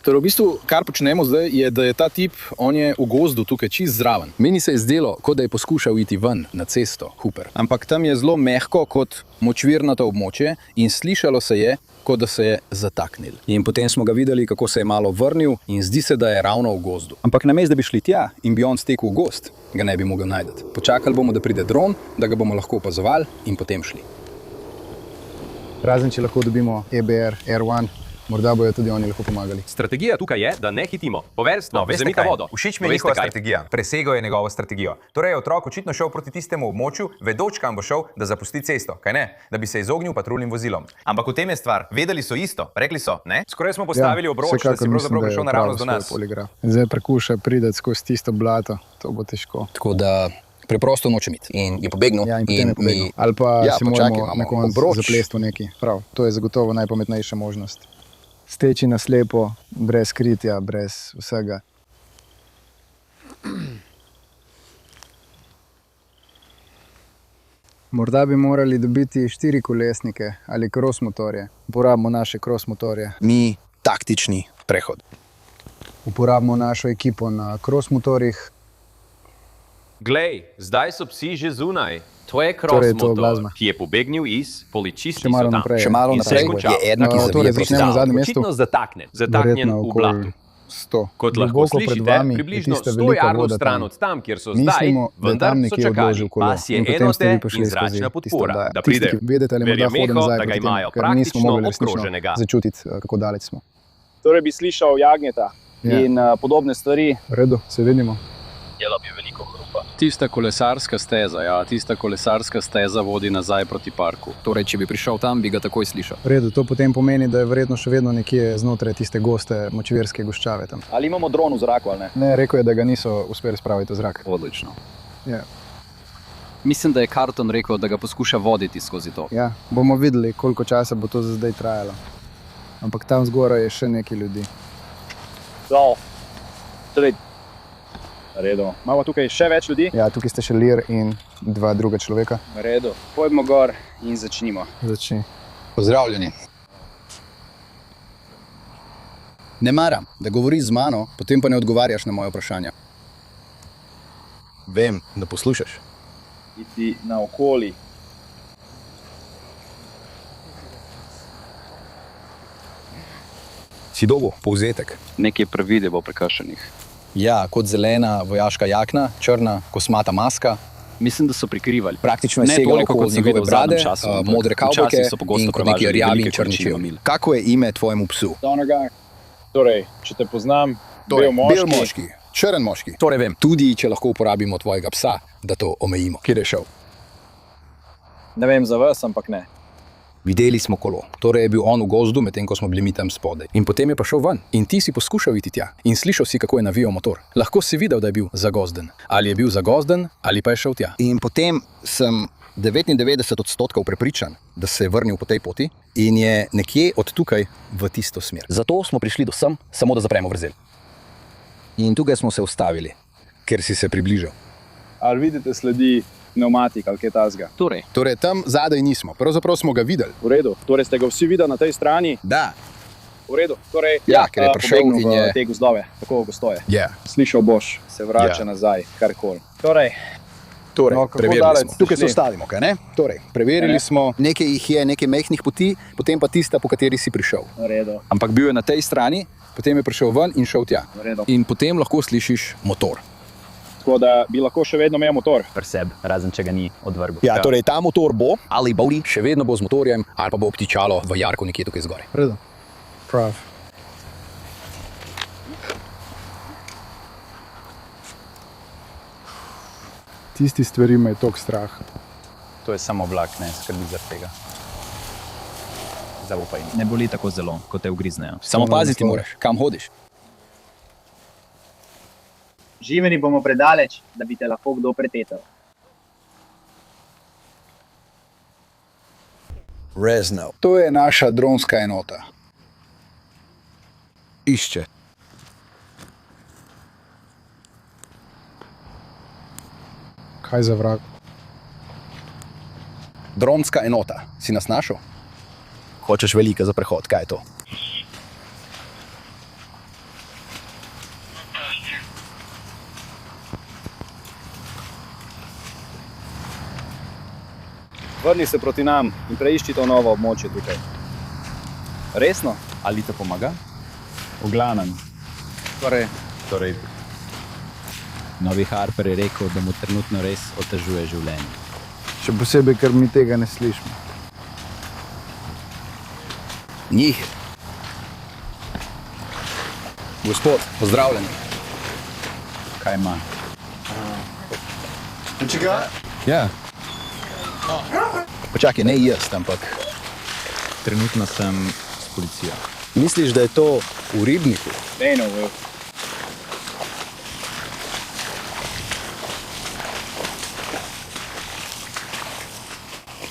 Torej, v bistvu, kar počnemo zdaj, je, da je ta tip, on je v gozdu tukaj čist zraven. Meni se je zdelo, kot da je poskušal iti ven na cesto, Hooper. Ampak tam je zelo mehko kot močvirnato območje in slišalo se je, kot da se je zataknil. In potem smo ga videli, kako se je malo vrnil in zdi se, da je ravno v gozdu. Ampak namesto, da bi šli tja in bi on stekel v gozd, ga ne bi mogel najti. Počakali bomo, da pride dron, da ga bomo lahko opazovali in potem šli. Razen, če lahko dobimo EBR, R1, morda bojo tudi oni lahko pomagali. Strategija tukaj je, da ne hitimo. Poverstvo, vzemite vodo. Všeč mi je njihova strategija. Presegel je njegovo strategijo. Torej je otrok očitno šel proti tistemu območju, vedoč kam bo šel, da zapusti cesto, kaj ne? Da bi se izognil patruljnim vozilom. Ampak v tem je stvar. Vedeli so isto, rekli so, ne? Skoraj smo postavili obroč, da si pravzaprav prišel naravnost do nas. Zdaj prekuša priti skozi tisto blato, to bo težko. Tako da preprosto noče iti. In je pobegnil. Ja, in potem je pobegnil. Ali pa si moramo na koncu zaplesti v neki. Prav, to je zagotovo najpametnejša možnost. Steči na slepo, brez kritja, brez vsega. Morda bi morali dobiti 4-kolesnike ali cross motorje. Uporabimo naše cross motorje. Mi taktični prehod. Uporabimo našo ekipo na cross motorjih. Glej, zdaj so psi že zunaj. To je Torej, to je cross motor, blazma. ki je pobegnil iz poličisti. Še malo naprej. Še malo naprej je eden, ki zavije proti začnemo nam. na zadnjem mestu. Očitno zataknjen Verjetno v okoli blatu. 100. Kot lahko Globoko pred slišite, vami je približno tista 100 velika jardov voda stran tam. od tam, kjer so Mislimo, zdaj, da je vendar tam so nekje čakali. odložil kolo. Pas je In potem ste enote vi prišli in skozi zračna tisto podpora, oddajo. da Tisti, pride ki vedete, ali morda Verjameho, hodimo nazaj da ga proti tem, imajo ker nismo praktično mogli resnično obkroženega. začutiti, kako daleč smo. Torej bi slišal jagnjeta in podobne stvari. V redu, se vidimo. Jelo bi veliko hrupa. Tista kolesarska steza vodi nazaj proti parku. Torej, če bi prišel tam, bi ga takoj slišal. V redu, to potem pomeni, da je verjetno še vedno nekje znotraj tiste goste močvirske goščave tam. Ali imamo dron v zraku ali ne? Ne, rekel je, da ga niso uspeli spraviti v zrak. Odlično. Ja. Mislim, da je Carton rekel, da ga poskuša voditi skozi to. Ja, bomo videli, koliko časa bo to za zdaj trajalo. Ampak tam zgoraj je še nekaj ljudi. Torej, redo. Imamo tukaj še več ljudi? Ja, tukaj ste še Lir in 2 druga človeka. V redu. Pojdimo gor in začnimo. Začni. Pozdravljeni. Ne maram, da govoriš z mano, potem pa ne odgovarjaš na moje vprašanja. Vem, da poslušaš. Iti naokoli. Si dobil povzetek. Nekaj predvidej bo prekršenih. Ja, kot zelena vojaška jakna, črna kosmata maska. Mislim, da so prikrivali. Praktično je Ne segalo toliko, kot okoli sem njegove videl v brade, zadnjem času, ampak modre kavbojke včasih so pogosto in kot neki prevažali rjavi in velike črni količine čevlji. mamil. Kako je ime tvojemu psu? Torej, če te poznam, Torej, bel moški. bel moški, črn moški. Torej vem, tudi če lahko uporabimo tvojega psa, da to omejimo. Kjer je šel? Ne vem za vas, ampak ne. Videli smo kolo. Torej je bil on v gozdu, medtem ko smo bili mi tam spodaj. In potem je pa šel ven. In ti si poskušal iti tja. In slišal si, kako je navijal motor. Lahko si videl, da je bil zagozden. Ali je bil zagozden, ali pa je šel tja. In potem sem 99% prepričan, da se je vrnil po tej poti in je nekje od tukaj v tisto smer. Zato smo prišli do sem, samo da zapremo vrzel. In tukaj smo se ustavili, ker si se približal. Ali vidite sledi pneumatik ali kaj tasga? Torej tam zadaj nismo, pravzaprav smo ga videli. V redu. Torej ste ga vsi videli na tej strani? Da. V redu. Torej, Ja, ker je prišel pobegnil in v je- te gozdove, tako v gostoje. Ja. Slišal boš, se vrača Ja. nazaj, karkoli. Torej, Torej, no, kako preverili daleč smo. ste Tukaj se šli? ustavimo, kaj ne? Torej, preverili Ne. smo, nekaj jih je, nekaj mehkih poti, potem pa tista, po kateri si prišel. v redu. Ampak bil je na tej strani, potem je prišel ven in šel tja. V redu. In potem lahko slišiš motor. Tako da bi lahko še vedno imel motor. Preseb, razen če ga ni odvrgel. Ja, torej ta motor bo, ali bo še vedno bo z motorjem, ali pa bo obtičalo v jarku nekje tukaj zgoraj. V redu. Prav. Tisti stvari me je toliko strah. To je samo vlak, ne skrbi za tega. Zaupaj mi. Ne boli tako zelo, kot te ugriznejo. Samo paziti moraš, kam hodiš. Živeni bomo predaleč, da bi te lahko kdo pretetal. Reznov. To je naša dronska enota. Išče. Kaj za vrag? Dronska enota. Si nas našel? Hočeš velika za prehod, kaj je to? Vrni se proti nam in preišči to novo območje tukaj. Resno? Ali to pomaga? V glavnem. Torej, Novi Harper je rekel, da mu trenutno res otežuje življenje. Še posebej, ker mi tega ne slišimo. Njih. Gospod, pozdravljeni. Kaj ima? Ja. Počakaj, ne jaz, ampak. Trenutno sem s policijo. Misliš, da je to v ribniku? Dejno,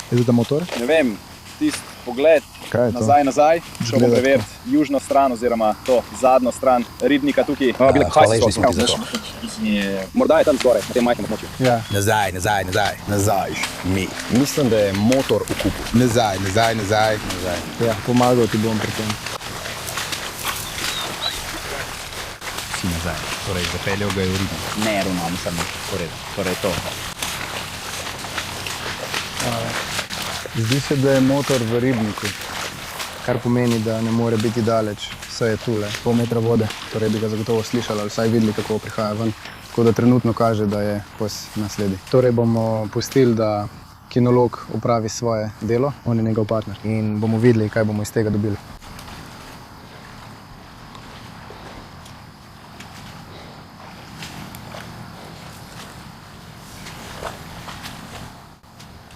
Je to ta motor? ne vem, tisti pogled Kaj je to? Nazaj, šel bom preveriti južno stran oziroma to zadnjo stran ribnika tukaj. Hvaležni smo ti za to. Morda je tam zgoraj, na tem majhnem območju. Ja. Nazaj, mi. Mislim, da je motor v kupu. Nazaj. Ja, pomagal ti bom pri tem. Si nazaj. Torej, zapeljal ga je v ribnik. Ne, ravno, samo torej to. Zdi se, da je motor v ribniku, kar pomeni, da ne more biti daleč. Vse je tule, pol metra vode, torej bi ga zagotovo slišali ali vsaj videli, kako prihaja ven. Tako da trenutno kaže, da je pes na sledi. Torej bomo pustili, da kinolog opravi svoje delo, on je njegov partner in bomo videli, kaj bomo iz tega dobili.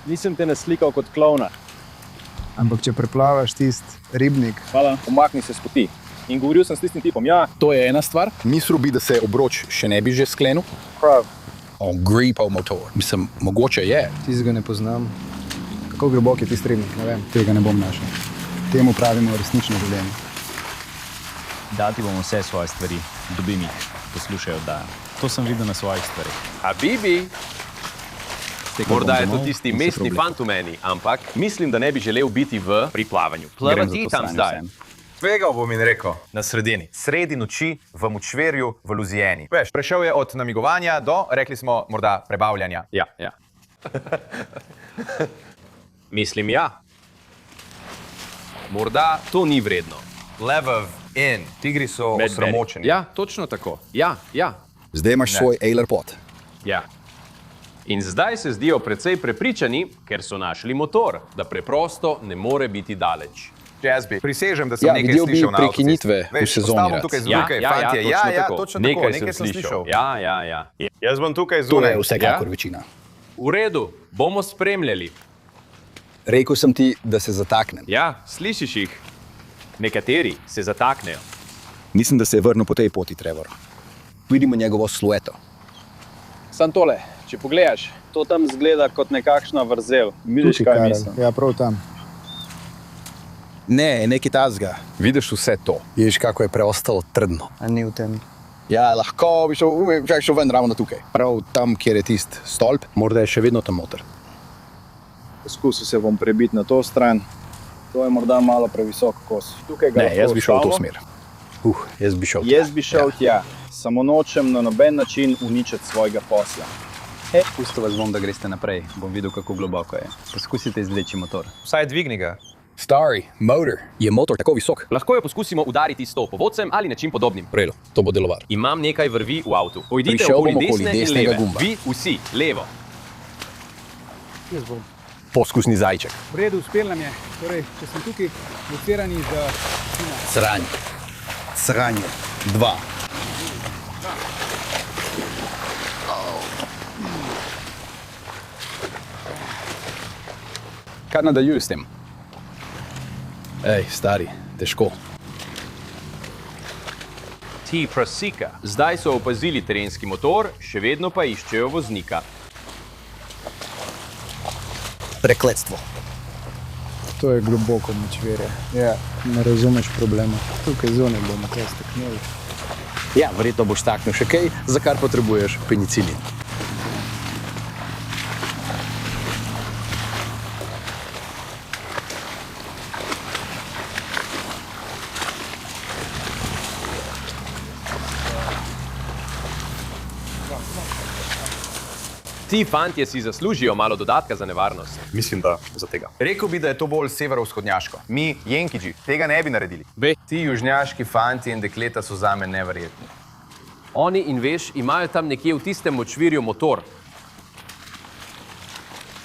Nisem te naslikal kot klovna. Ampak če preplavaš tisti ribnik... Hvala, pomakni se s poti. In govoril sem s tistim tipom, ja. To je ena stvar. Mislil bi, da se obroč še ne bi že sklenil. Prav. On gripal motor. Mislim, mogoče je. Tisti ga ne poznam. Kako globok je tisti ribnik, ne vem. Tega ne bom našel. Temu pravimo resnično življenje. Dati bomo vse svoje stvari. Dobim jih. Poslušaj oddajo. To sem videl na svojih stvarih. Habibi! Morda je to tisti mestni fant v meni, ampak mislim, da ne bi želel biti v priplavanju. Plavati tam zdaj. Tvegal bom in rekel, na sredini. Sredi noči v močvirju v Luzijeni. Veš, prešel je od namigovanja do, rekli smo, morda prebavljanja. Ja. Mislim, ja. Morda to ni vredno. Level in. Tigri so osramočeni. Ja, točno tako. Ja. Zdaj imaš svoj Eiler pot. Ja. In zdaj se zdijo precej prepričani, ker so našli motor, da preprosto ne more biti daleč. Jazby, prisežem, da sem nekaj slišal na avtocesti. Prekinitve v sezoni. Ostal tukaj zunaj, fantje. Ja, točno tako, nekaj sem slišal. Ja. Jaz bom tukaj To zunaj. je vsekakor večina. V redu, bomo spremljali. Rekel sem ti, da se zataknem. Ja, slišiš jih. Nekateri se zataknejo. Mislim, da se je vrnil po tej poti, Trevor. Vidimo njegovo silueto. Sam tole, če pogledaš, to tam zgleda kot nekakšna vrzel. Vidiš, kaj mislim? Ja, prav tam. Ne, nekaj tazga. Vidiš vse to. Vidiš, kako je preostalo trdno. A ni v tem. Ja, lahko bi šel ven ravno tukaj. Prav tam, kjer je tisti stolp, morda je še vedno tam motor. Poskusil se bom prebiti na to stran. To je morda malo previsok kos. Tukaj ga Ne, jaz bi šel v to smer. Jaz bi šel. Jaz bi šel tja. Samo nočem na noben način uničiti svojega posla. Pustil vas bom, da greste naprej. Bom videl, kako globoko je. Poskusite izvleči motor. Vsaj dvigni ga. Stari, motor. Je motor tako visok? Lahko jo poskusimo udariti s topovodcem ali nečim podobnim. Prelo, to bo delovalo. Imam nekaj vrvi v avtu. Pojdite Prišel okoli bom okoli desne in desnega leve. gumba. Vi vsi, levo. Jaz bom. Poskusni zajček. V redu, uspel nam je. Torej, če sem tukaj, locirani za... Sranje. 2. Kaj nadaljuj s tem? Ej, stari, težko. Ti prosika. Zdaj so opazili terenski motor, še vedno pa iščejo voznika. Prekletstvo. To je globoko močvirje. Ja, ne razumeš problema. Tukaj zunaj bomo kaj staknili. Ja, verjetno boš staknil še kaj, za kar potrebuješ penicilin. Ti fantje si zaslužijo malo dodatka za nevarnost. Mislim, da za tega. Rekel bi, da je to bolj severovzhodnjaško. Mi, Jenkidži, tega ne bi naredili. Ti južnjaški fanti in dekleta so zame neverjetni. Oni in veš, imajo tam nekje v tistem močvirju motor.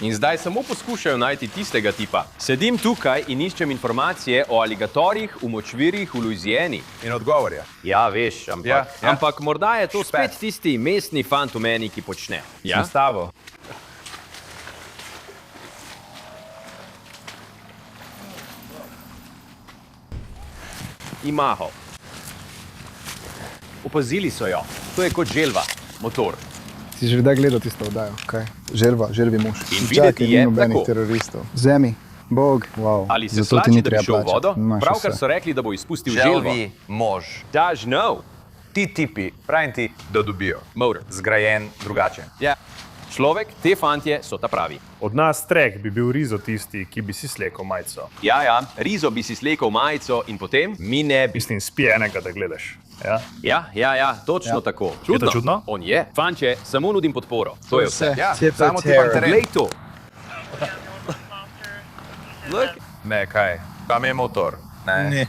In zdaj samo poskušajo najti tistega tipa. Sedim tukaj in iščem informacije o aligatorjih v močvirjih v Luzijeni. In odgovor je? Ja, veš, ampak morda je to spet tisti mestni fant v meni, ki počne. Ja? Sem s tabo. Imaho. Opazili so jo. To je kot želva, motor. Si že kdaj gledal tisto oddajo, kaj? Želvi mož. In videti je nobenih tako. teroristov. Vzemi Bog, wow. Ali se Zato ti ni slači, da bi treba šel v vodo? plačati. Imaš Pravkar vse. so rekli, da bo izpustil Želvi želvo. mož. Daž nov. Ti tipi, pravim ti, da dobijo. Motor. Zgrajen drugače. Ja. Človek, te fantje so ta pravi. Od nas treh bi bil Rizo tisti, ki bi si slekel majico. Ja, Rizo bi si slekel majico in potem mi ne bi. Mislim, spi enega, da gledaš. Ja? Točno tako. Je to čudno? On je. Fantje, samo nudim podporo. To je vse. Ja, samo ti pa teren. Glej to. Ne, kaj? Tam je motor. Ne.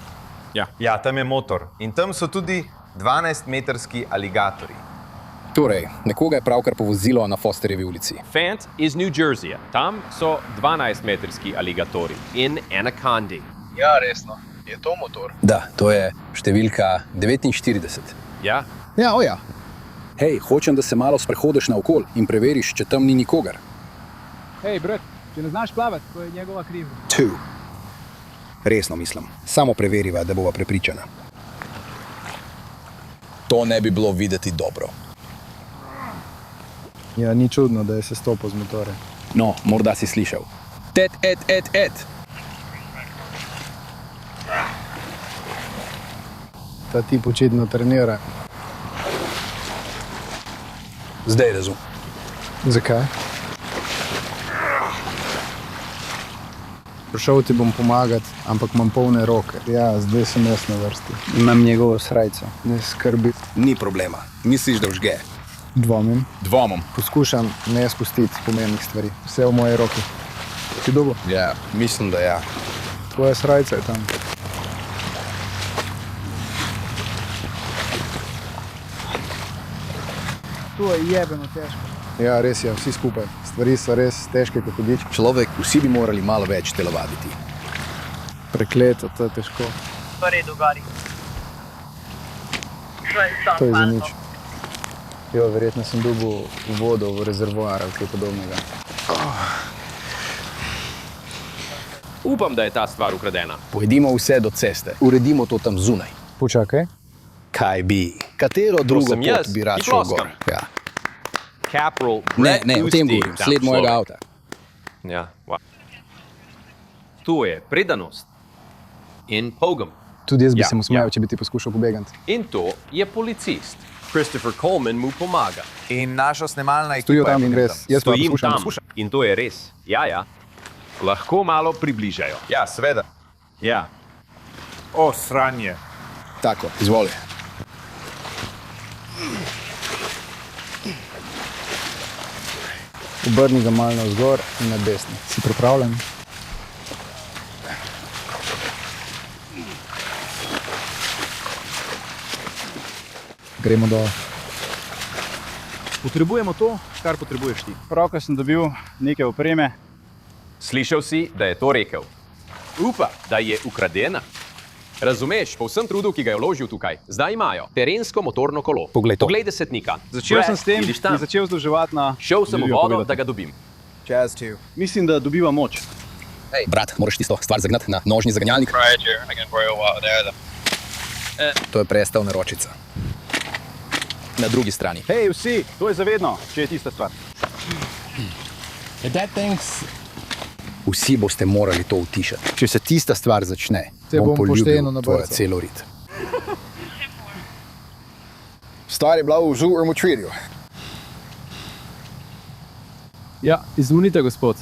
Ja, tam je motor. In tam so tudi 12-metrski aligatorji. Torej, nekoga je pravkar povozilo na Fosterjevi ulici. Fant iz New Jerseyja. Tam so 12-metrski aligatori in anakondi. Ja, resno. Je to motor? Da, to je številka 49. Ja? Ja, oja. Hej, hočem, da se malo sprehodiš naokol in preveriš, če tam ni nikogar. Hej, brat, če ne znaš plavati, to je njegova krivda. Tu. Resno mislim. Samo preveriva, da bova prepričana. To ne bi bilo videti dobro. Ja, ni čudno, da je se stopil z motorja. No, morda si slišal. Et. Ta tip očitno trenira. Zdaj razum. Zakaj? Prišel ti bom pomagati, ampak imam polne roke. Ja, zdaj sem jaz na vrsti. Imam njegovo srajco. Ne skrbi. Ni problema. Misliš, da vžge? Dvomim. Dvomom. Poskušam ne spustiti pomembnih stvari. Vse v moje roki. Si dobil? Ja, mislim, da ja. Tvoja srajca je tam. To je jebeno težko. Ja, res je, vsi skupaj. Stvari so res težke kot hudič. Človek, vsi bi morali malo več telovaditi. Prekleto, to je težko. V redu, Gari. To je za nič. Jo, verjetno sem dobil vodo v rezervoar ali kaj podobnega. Upam, da je ta stvar ukradena. Pojedimo vse do ceste. Uredimo to tam zunaj. Počakaj. Kaj bi? Katero drugo pot bi rad šel gor? Ja. Caprol. Ne, o tem govorim. Sled mojega avta. Ja, To je predanost in pogum. Tudi jaz bi se mu smejal, če bi ti poskušal pobegati. In to je policist. Christopher Coleman mu pomaga. In naša snemalna ekipa Stojijo tam in res. Jaz pa Stojim poskušam. tam. In to je res. Ja. Lahko malo približajo. Ja, seveda. Ja. O, sranje. Tako, izvoli. Obrni ga malo navzgor in na desni. Si pripravljen? Gremo dol. Potrebujemo to, kar potrebuješ ti. Pravkar sem dobil nekaj opreme. Slišal si, da je to rekel. Upa, da je ukradena. Razumeš, po vsem trudu, ki ga je vložil tukaj, zdaj imajo terensko motorno kolo. Poglej to. Poglej desetnika. Začel sem s tem vidiš tam? in začel združevati na... Šel sem v želijo vodo, povedati. da ga dobim. Mislim, da dobiva moč. Brat, moraš tisto stvar zagnati na nožni zaganjalnik. To je prestavna ročica. Na drugi strani. Hej, vsi, to je zavedno, če je tista stvar. Vsi boste morali to utišati. Če se tista stvar začne, Te bom poljubil pošteno na tvojo brco. celo rit. Stari blav v žur močvirju. Ja, izvolite, gospod.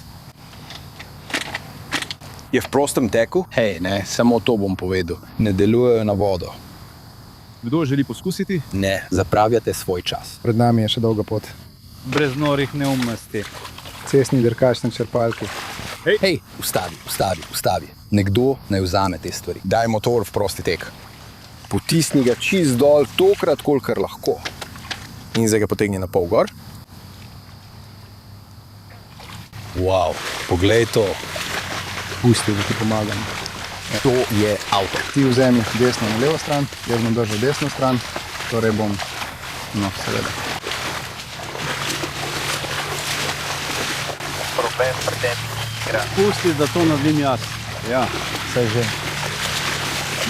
Je v prostem teku? Hej, ne, samo to bom povedal. Ne delujejo na vodo. Kdo želi poskusiti? Ne, zapravljate svoj čas. Pred nami je še dolga pot. Brez norih neumnosti. Cestni dirkač na črpalki. Hej, ustavi. Nekdo naj vzame te stvari. Daj motor v prosti tek. Potisni ga čist dol, tokrat, kolikor lahko. In zdaj ga potegni na pol gor. Wow, poglej to. Pusti, da ti pomagam. To je avto. Ti vzemi desno na levo stran, jaz bom držal desno stran, torej bom, no, seveda. Problem pri tem igra. Pusti, da to naredim jaz. Ja, saj že.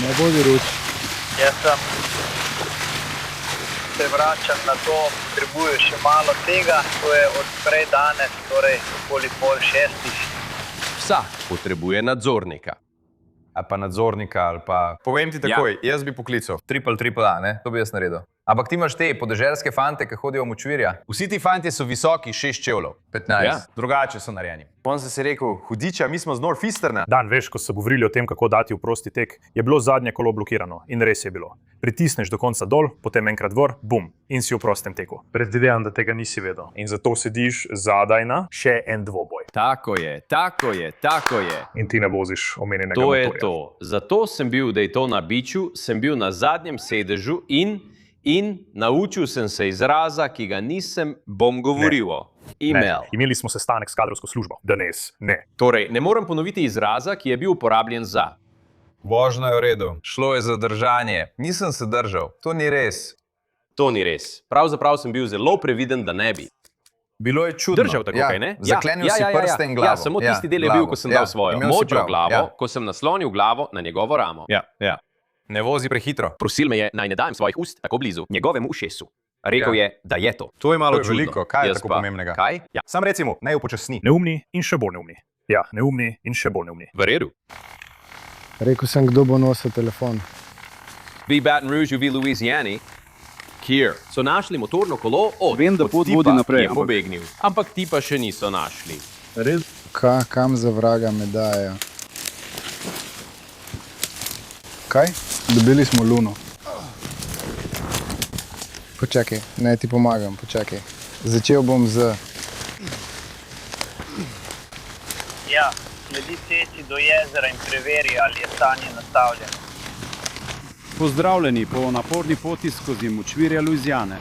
Ne bodi ruč. Jaz se vračam na to, potrebuješ še malo tega, to je od prej danes, torej okoli 5:30. vsak potrebuje nadzornika. A pa nadzornika ali pa... Povem ti takoj, jaz bi poklical. Triple A, ne? To bi jaz naredil. Ampak ti imaš te podeželske fante, ki hodijo v močvirja. Vsi ti fantje so visoki 6 čevljev. 15. Ja. Drugače so narejeni. On se rekel, hudiča, mi smo z Northeasterna. Dan, veš, ko so govorili o tem, kako dati v prosti tek, je bilo zadnje kolo blokirano. In res je bilo. Pritisneš do konca dol, potem enkrat gor, bum, in si v prostem teku. Predvidevam, da tega nisi vedel. In zato sediš zadaj na še en dvoboj. Tako je, tako je, tako je. In ti ne voziš omenjenega To motorja. je to. Zato sem bil v Daytona Beachu, sem bil na zadnjem sedežu in naučil sem se izraza, ki ga nisem bom govoril. E-mail. Ne. Imeli smo sestanek s kadrovsko službo. Danes ne. Torej, ne morem ponoviti izraza, ki je bil uporabljen za. Vožnja je v redu. Šlo je za držanje. Nisem se držal. To ni res. To ni res. Pravzaprav sem bil zelo previden, da ne bi. Bilo je čudno. Držal tako, kaj ne? Zaklenil si prste in glavo. Ja, samo tisti del je bil, ko sem dal svojo. Močjo glavo, ko sem naslonil glavo na njegovo ramo. Ja. Ne vozi prehitro. Prosil me je, naj ne dajem svojih ust tako blizu njegovemu ušesu. Rekel je, da je to. To je malo čudno. veliko. Kaj je Jaz tako pa- pomembnega? Kaj? Ja. Sam recimo, naj upočasni. Neumni in še bolj neumni. Ja, neumni in še bolj neumni. V redu. Rekel sem, kdo bo nosil telefon. V Baton Rouge v Louisiani, kjer so našli motorno kolo, Vem, da pot vodi naprej, je pobegnil. Ampak ti pa še niso našli. Kam za vraga me dajo? Kaj? Dobili smo luno. Počakaj, naj ti pomagam, počakaj. Začel bom z... Ja, sledi cesti do jezera in preveri, ali je stanje nastavljeno. Pozdravljeni po naporni poti skozi močvirja Louisiane.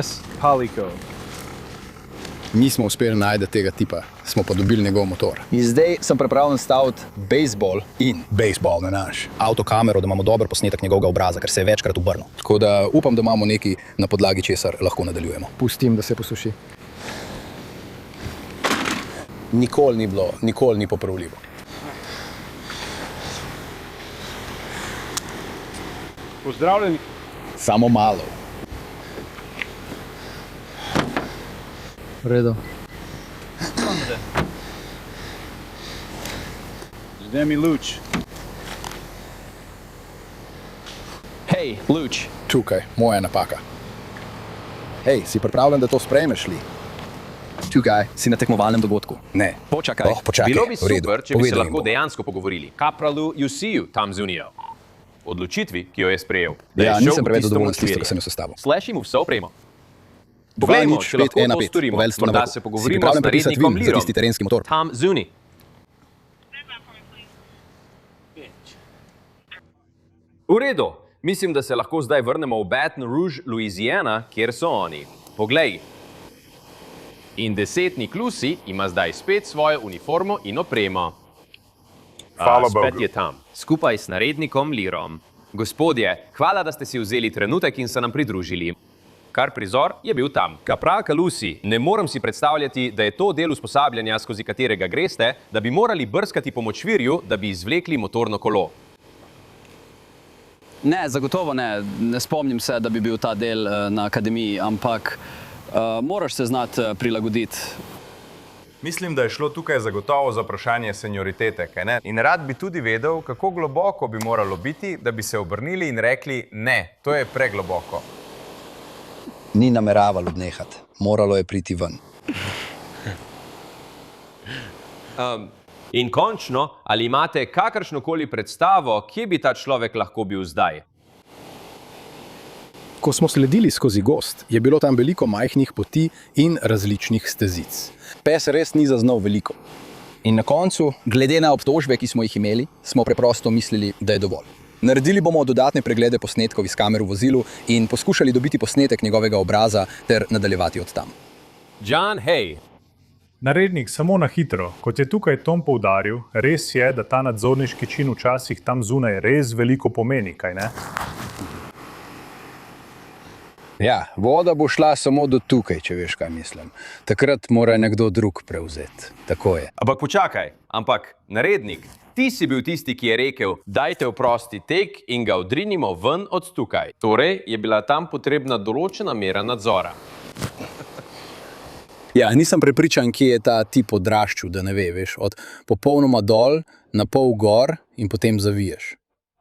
S. Palico. Nismo uspeli najti tega tipa, smo pa dobili njegov motor. In zdaj sem pripravljen staviti bejzbol in bejzbol na naš avtokamero, da imamo dober posnetek njegovega obraza, ker se je večkrat obrnil. Tako da upam, da imamo nekaj, na podlagi česar lahko nadaljujemo. Pustim, da se posuši. Nikoli ni popravljivo. Pozdravljeni. Samo malo. V redu. Zdaj mi luč. Hej, luč. Tukaj, moja napaka. Hej, si pripravljen, da to sprejmeš, Li? Tukaj, si na tekmovalnem dogodku. Ne. Počakaj. Počakaj. Bilo bi V redu. super, če bi se Povedal jim lahko bom. dejansko pogovorili. Kapralu Jusiju tam zunijo. Odločitvi, ki jo je sprejel. da je Ja, šel nisem v preveč tisto zadovoljen s tisto, močvirje. ki sem jo sestavil. Slash mu vse opremo. Poglejmo, če lahko to storimo. Morda se pogovorimo s narednikom Lirom. terenski motor. Tam zuni. V redu. Mislim, da se lahko zdaj vrnemo v Baton Rouge, Louisiana, kjer so oni. Poglej. In 10. Lucy ima zdaj spet svojo uniformo in opremo. Hvala Spet Bogu. je tam, skupaj s narednikom Lirom. Gospodje, hvala, da ste si vzeli trenutek in se nam pridružili. Kar prizor je bil tam. Kapralka Lucy, ne morem si predstavljati, da je to del usposabljanja, skozi katerega greste, da bi morali brskati po močvirju, da bi izvlekli motorno kolo. Ne, zagotovo ne. Ne spomnim se, da bi bil ta del na akademiji, ampak moraš se znati prilagoditi. Mislim, da je šlo tukaj zagotovo za vprašanje senioritete, kaj ne? In rad bi tudi vedel, kako globoko bi moralo biti, da bi se obrnili in rekli, ne, to je pregloboko. Ni nameravalo odnehati, moralo je priti ven. In končno, ali imate kakršnokoli predstavo, kje bi ta človek lahko bil zdaj? Ko smo sledili skozi gozd, je bilo tam veliko majhnih poti in različnih stezic. Pes res ni zaznal veliko. In na koncu, glede na obtožbe, ki smo jih imeli, smo preprosto mislili, da je dovolj. Naredili bomo dodatne preglede posnetkov iz kamer v vozilu in poskušali dobiti posnetek njegovega obraza ter nadaljevati od tam. John, hej. Narednik, samo na hitro. Kot je tukaj Tom poudaril, res je, da ta nadzorniški čin včasih tam zunaj res veliko pomeni, kaj ne? Ja, voda bo šla samo do tukaj, če veš, kaj mislim. Takrat mora nekdo drug prevzeti. Tako je. Ampak počakaj, narednik, ti si bil tisti, ki je rekel, dajte v prosti tek in ga odrinimo ven od tukaj. Torej je bila tam potrebna določena mera nadzora. Ja, nisem prepričan, kje je ta tip odraščal, da ne ve, veš, od popolnoma dol, na pol gor in potem zaviješ.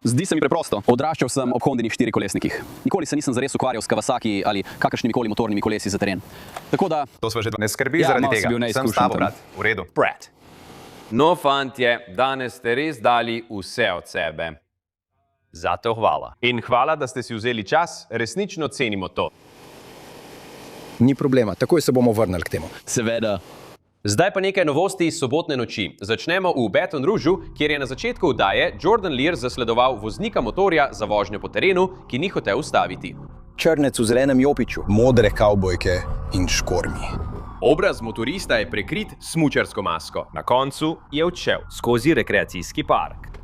Zdi se mi preprosto. Odraščal sem ob Hondini štirikolesnikih. Nikoli se nisem zares ukvarjal s Kawasaki ali kakršnimi koli motornimi kolesi za teren. Tako da... To smo že ne skrbi zaradi tega. Sem s tabo, brat. V redu. Brad. No, fantje, danes ste res dali vse od sebe. Zato hvala. In hvala, da ste si vzeli čas, resnično cenimo to. Ni problema, takoj se bomo vrnili k temu. Seveda. Zdaj pa nekaj novosti iz sobotne noči. Začnemo v Baton Rougeu, kjer je na začetku oddaje Jordan Lear zasledoval voznika motorja za vožnjo po terenu, ki ni hotel ustaviti. Črnec v zelenem jopiču, modre kavbojke in škormi. Obraz motorista je prekrit s smučarsko masko. Na koncu je odšel skozi rekreacijski park.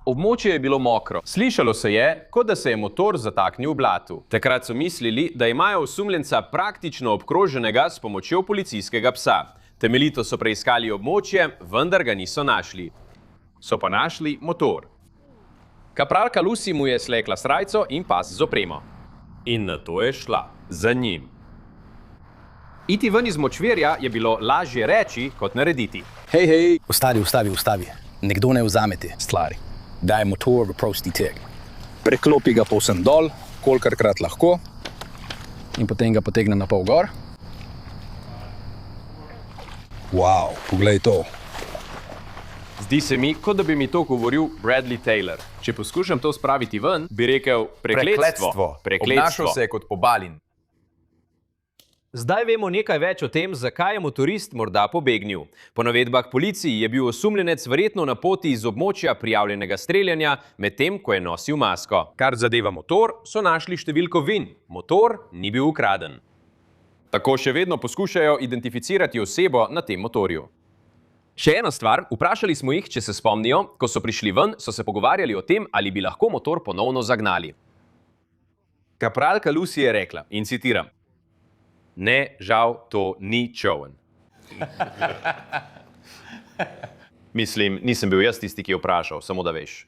Območje je bilo mokro. Slišalo se je, kot da se je motor zataknil v blatu. Takrat so mislili, da imajo osumljenca praktično obkroženega s pomočjo policijskega psa. Temeljito so preiskali območje, vendar ga niso našli. So pa našli motor. Kapralka Lucy mu je slekla srajco in pas z opremo. In nato je šla za njim. Iti ven iz močvirja je bilo lažje reči, kot narediti. Hej, ustavi. Nekdo ne vzame te stvari. Daj motor v prosti tek. Preklopi ga povsem dol, kolikokrat lahko, in potem ga potegne na pol gor. Wow, poglej to. Zdi se mi, kot da bi mi to govoril Bradley Taylor. Če poskušam to spraviti ven, bi rekel prekletstvo. Obnašal se je kot pobalin. Zdaj vemo nekaj več o tem, zakaj je motorist morda pobegnil. Po navedbah policiji je bil osumljenec verjetno na poti iz območja prijavljenega streljanja, medtem ko je nosil masko. Kar zadeva motor, so našli številko VIN. Motor ni bil ukraden. Tako še vedno poskušajo identificirati osebo na tem motorju. Še ena stvar, vprašali smo jih, če se spomnijo, ko so prišli ven, so se pogovarjali o tem, ali bi lahko motor ponovno zagnali. Kapralka Lucy je rekla, in citiram: "Ne, žal, to ni čoln." Mislim, nisem bil jaz tisti, ki je vprašal, samo da veš.